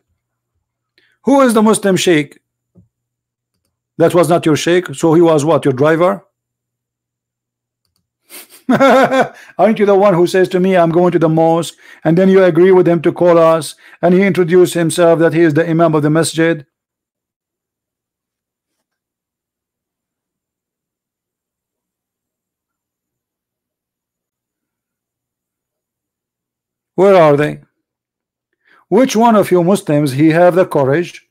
Who is the Muslim sheikh? That was not your sheikh, so he was what, your driver? Aren't you the one who says to me, I'm going to the mosque, and then you agree with him to call us, and he introduced himself that he is the imam of the masjid? Where are they? Which one of you Muslims he have the courage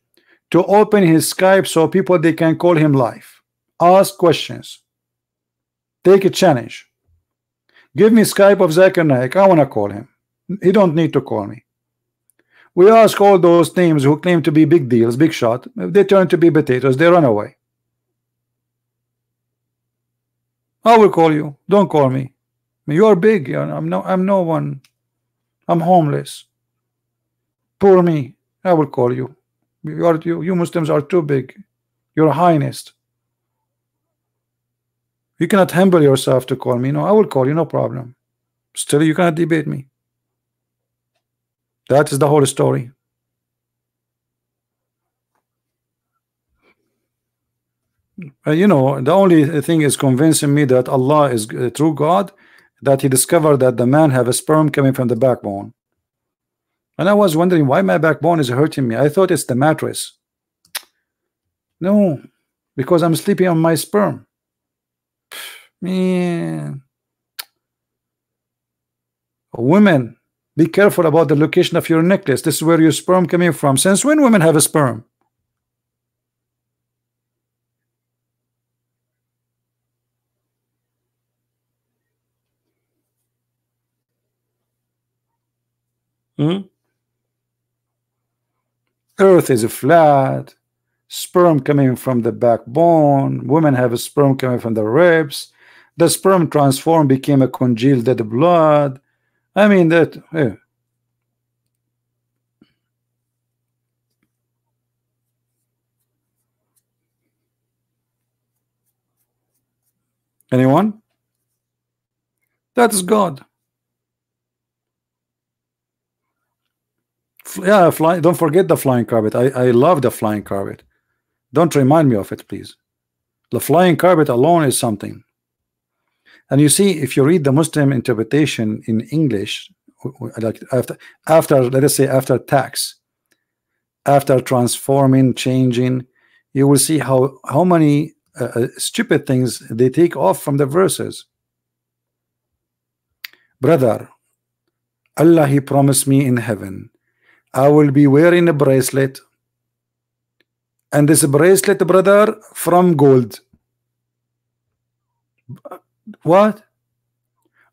to open his Skype so people they can call him live, ask questions, take a challenge? Give me Skype of Zakir Naik. I want to call him. He don't need to call me. We ask all those names who claim to be big deals, big shot. If they turn to be potatoes, they run away. I will call you. Don't call me. You are big. I'm no one. I'm homeless. Poor me. I will call you. You Muslims are too big. Your Highness. You cannot humble yourself to call me. No, I will call you, no problem. Still, you cannot debate me. That is the whole story. The only thing is convincing me that Allah is a true God, that he discovered that the man have a sperm coming from the backbone. And I was wondering why my backbone is hurting me. I thought it's the mattress. No, because I'm sleeping on my sperm. Man, women, be careful about the location of your necklace. This is where your sperm coming from. Since when women have a sperm? Earth is flat. Sperm coming from the backbone. Women have a sperm coming from the ribs. The sperm transformed, became a congealed dead blood. I mean that. Yeah. Anyone? That is God. Yeah, fly. Don't forget the flying carpet. I love the flying carpet. Don't remind me of it, please. The flying carpet alone is something. And you see, if you read the Muslim interpretation in English, like after let us say after tax, after transforming, changing, you will see how many stupid things they take off from the verses. Brother, Allah, He promised me in heaven, I will be wearing a bracelet, and this bracelet, brother, from gold. What?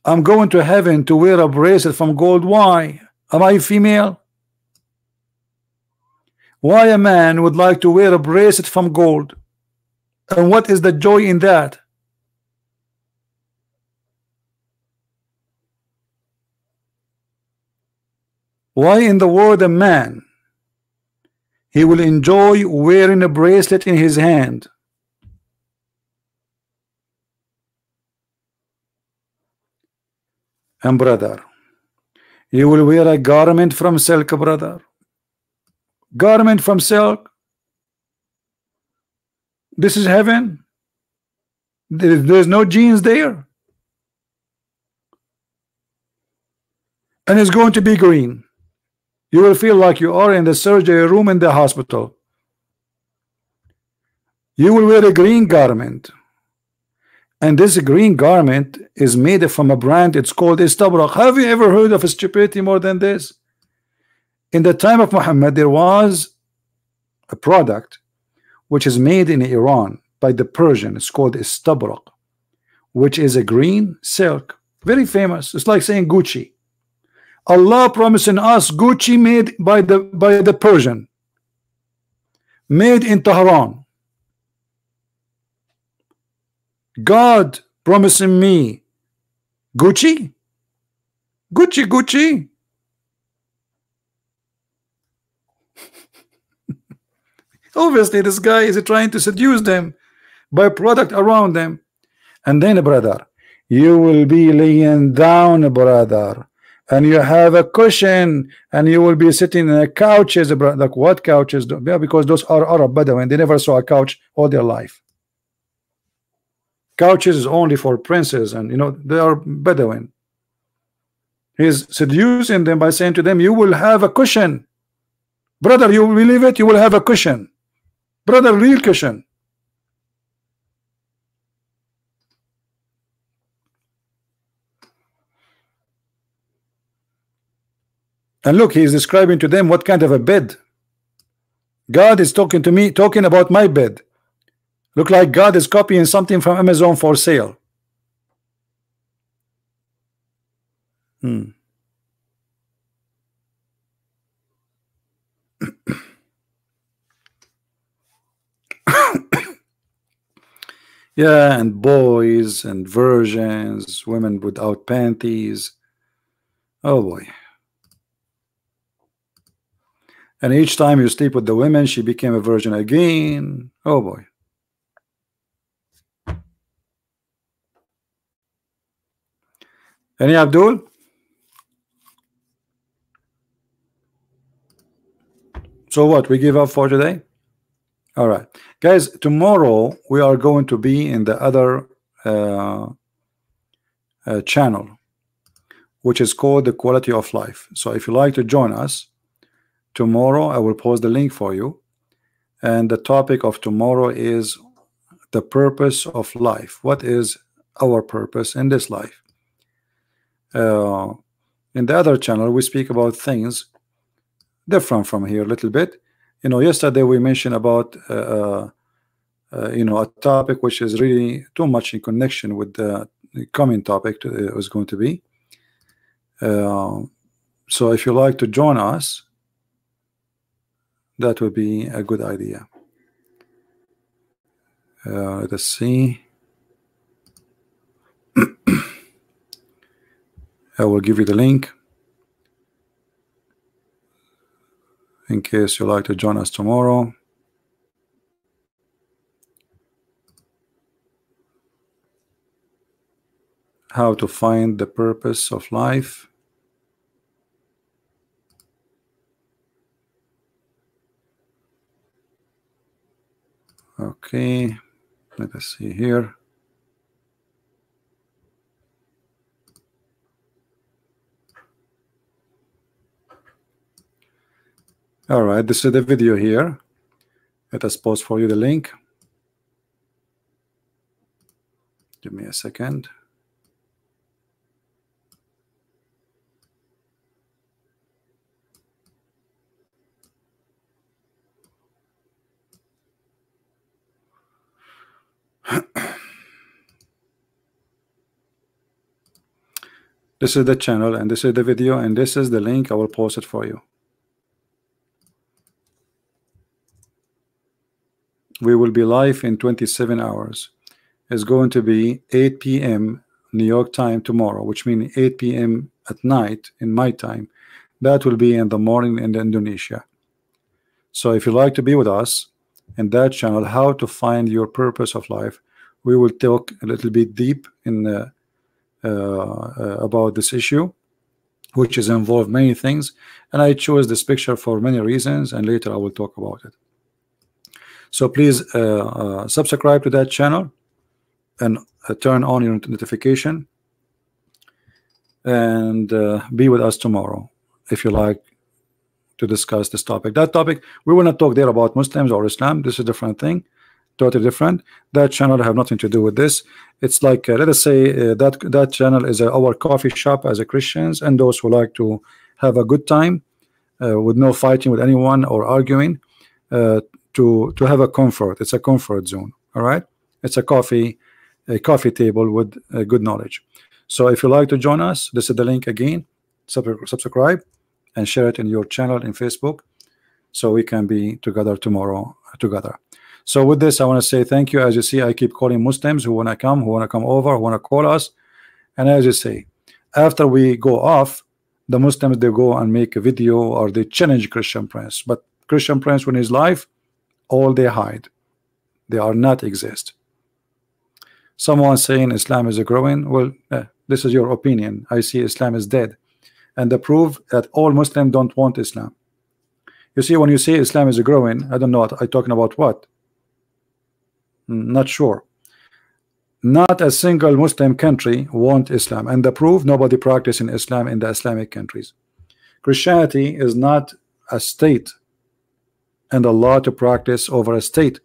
I'm going to heaven to wear a bracelet from gold. Why? Am I female? Why a man would like to wear a bracelet from gold? And what is the joy in that? Why in the world a man, he will enjoy wearing a bracelet in his hand? And brother, you will wear a garment from silk, brother. Garment from silk. This is heaven. There's no jeans there. And it's going to be green. You will feel like you are in the surgery room in the hospital. You will wear a green garment. And this green garment is made from a brand, it's called Istabrak. Have you ever heard of a stupidity more than this? In the time of Muhammad, there was a product which is made in Iran by the Persian. It's called Istabrak, which is a green silk. Very famous. It's like saying Gucci. Allah promising us Gucci made by the Persian, made in Tehran. God promising me Gucci, Gucci. Obviously this guy is trying to seduce them by product around them. And then, brother, you will be laying down, brother, and you have a cushion, and you will be sitting in a couches, like what couches? Yeah, because those are Arab Bedouin. They never saw a couch all their life. Couches is only for princes, and you know they are Bedouin. He's seducing them by saying to them, you will have a cushion, brother. You will believe it? You will have a cushion, brother, real cushion. And look, he is describing to them what kind of a bed. God is talking to me, talking about my bed. Look like God is copying something from Amazon for sale. Yeah, and boys and virgins, women without panties. Oh boy. And each time you sleep with the women, she became a virgin again. Oh boy. Any Abdul? So what, we give up for today? All right, guys, tomorrow we are going to be in the other channel, which is called the Quality of Life. So if you like to join us tomorrow, I will post the link for you, and the topic of tomorrow is the purpose of life. What is our purpose in this life. In the other channel we speak about things different from here a little bit. You know, yesterday we mentioned about you know, a topic which is really too much in connection with the coming topic was going to be. So if you like to join us, that would be a good idea. Let us see. I will give you the link in case you like to join us tomorrow. How to find the purpose of life. Okay, let us see here. All right, this is the video here. Let us post for you the link. Give me a second. This is the channel, and this is the video, and this is the link. I will post it for you. We will be live in 27 hours. It's going to be 8 p.m. New York time tomorrow, which means 8 p.m. at night in my time. That will be in the morning in Indonesia. So if you like to be with us in that channel, how to find your purpose of life, we will talk a little bit deep in about this issue, which is involved many things, and I chose this picture for many reasons, and later I will talk about it. So please subscribe to that channel and turn on your notification, and be with us tomorrow if you like to discuss this topic. That topic, we will not talk there about Muslims or Islam. This is a different thing, totally different. That channel have nothing to do with this. It's like let us say that channel is our coffee shop as a Christians, and those who like to have a good time with no fighting with anyone or arguing, to have a comfort. It's a comfort zone. All right, it's a coffee table with good knowledge. So if you like to join us, this is the link again. Subscribe and share it in your channel in Facebook, so we can be together tomorrow together. So with this, I want to say thank you. As you see, I keep calling Muslims who want to come over, who want to call us. And as you say, after we go off, the Muslims, they go and make a video or they challenge Christian Prince. But Christian Prince, when he's live, all they hide, they are not exist. Someone saying Islam is growing. Well, this is your opinion. I see Islam is dead, and the proof that all Muslims don't want Islam. You see, when you say Islam is growing, I don't know what I'm talking about. What? Not sure. Not a single Muslim country want Islam, and the proof, nobody practicing Islam in the Islamic countries. Christianity is not a state and a law to practice over a state.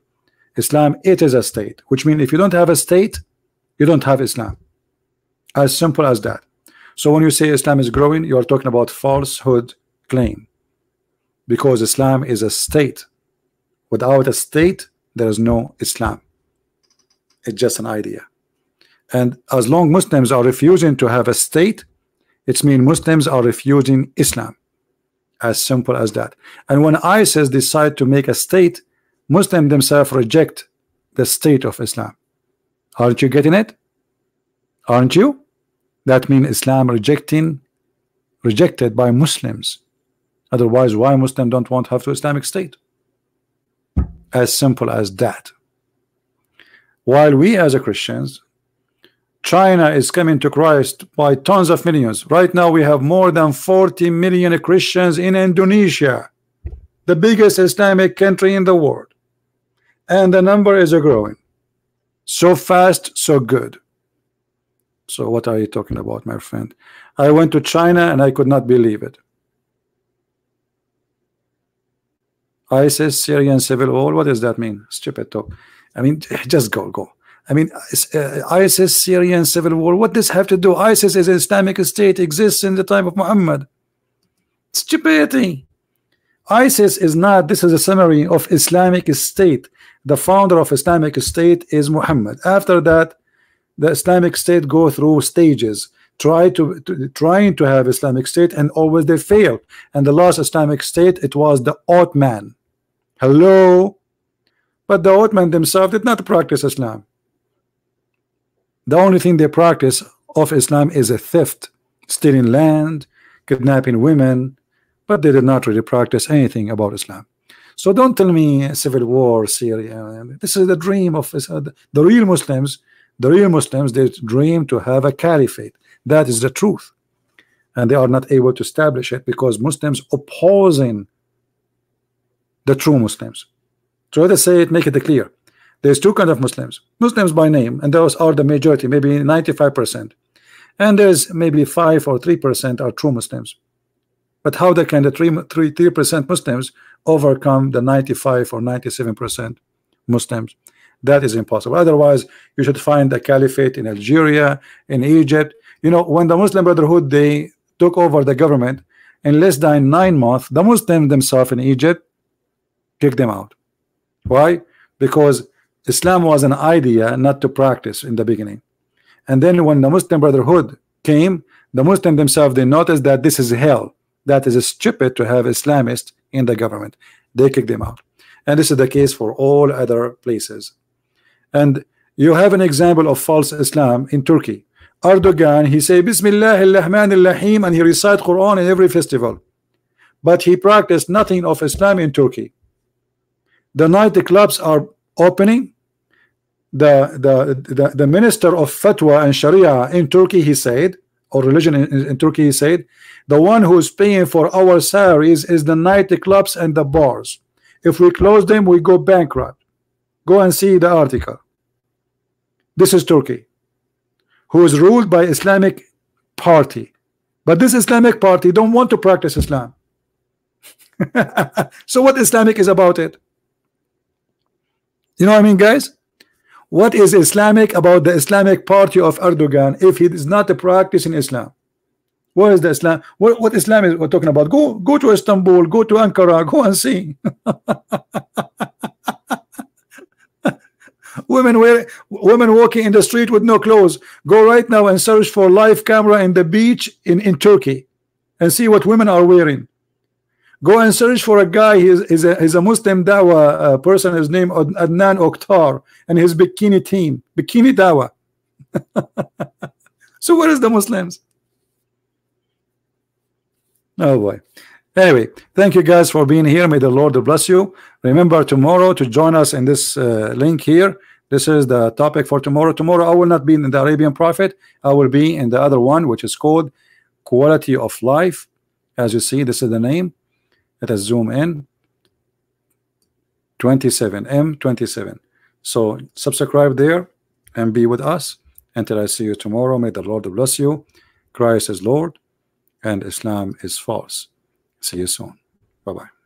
Islam, it is a state, which means if you don't have a state, you don't have Islam. As simple as that. So when you say Islam is growing, you are talking about falsehood claim, because Islam is a state. Without a state, there is no Islam. It's just an idea. And as long Muslims are refusing to have a state, it means Muslims are refusing Islam. As simple as that. And when ISIS decide to make a state, Muslims themselves reject the state of Islam. Aren't you getting it? Aren't you? That means Islam rejected by Muslims. Otherwise, why Muslims don't want to have to Islamic state? As simple as that. While we as a Christians, China is coming to Christ by tons of millions. Right now we have more than 40 million Christians in Indonesia, the biggest Islamic country in the world, and the number is growing so fast, so good. So what are you talking about, my friend? I went to China and I could not believe it. ISIS, Syrian civil war, what does that mean? Stupid talk. I mean, just go. I mean, ISIS, Syrian civil war, what does have to do? ISIS is an Islamic state, exists in the time of Muhammad. Stupidity. ISIS is not, this is a summary of Islamic State. The founder of Islamic State is Muhammad. After that, the Islamic State go through stages, trying to have Islamic State, and always they fail. And the last Islamic State, it was the Ottoman. Hello? But the Ottoman themselves did not practice Islam. The only thing they practice of Islam is a theft, stealing land, kidnapping women, but they did not really practice anything about Islam. So don't tell me civil war, Syria. This is the dream of the real Muslims. The real Muslims, they dream to have a caliphate. That is the truth. And they are not able to establish it because Muslims opposing the true Muslims. So let us say it, make it clear. There's two kinds of Muslims. Muslims by name, and those are the majority, maybe 95%. And there's maybe 5 or 3% are true Muslims. But how can the 3% Muslims overcome the 95 or 97% Muslims? That is impossible. Otherwise, you should find a caliphate in Algeria, in Egypt. You know, when the Muslim Brotherhood, they took over the government, in less than 9 months, the Muslims themselves in Egypt kicked them out. Why? Because Islam was an idea not to practice in the beginning. And then when the Muslim Brotherhood came, the Muslims themselves, they noticed that this is hell. That is stupid to have Islamists in the government. They kicked them out. And this is the case for all other places. And you have an example of false Islam in Turkey. Erdogan, he say Bismillah ar-Rahman ar-Rahim, and he recite Quran in every festival. But he practiced nothing of Islam in Turkey. The nightclubs are opening. The minister of Fatwa and Sharia in Turkey, he said, or religion in Turkey, he said, the one who is paying for our salaries is the nightclubs and the bars. If we close them, we go bankrupt. Go and see the article. This is Turkey, who is ruled by Islamic party. But this Islamic party don't want to practice Islam. So what Islamic is about it? You know what I mean, guys? What is Islamic about the Islamic party of Erdogan if he is not practicing Islam? What is the Islam? What Islam is we're talking about? Go to Istanbul, go to Ankara, go and see. Women walking in the street with no clothes. Go right now and search for live camera in the beach in Turkey and see what women are wearing. Go and search for a guy. He's a Muslim Dawa person. His name Adnan Oktar and his bikini team, bikini Dawa. So where is the Muslims? Oh boy. Anyway, thank you guys for being here. May the Lord bless you. Remember tomorrow to join us in this link here. This is the topic for tomorrow. Tomorrow I will not be in the Arabian Prophet. I will be in the other one, which is called Quality of Life. As you see, this is the name. Let us zoom in. 27 M27. So subscribe there and be with us until I see you tomorrow. May the Lord bless you. Christ is Lord and Islam is false. See you soon. Bye-bye.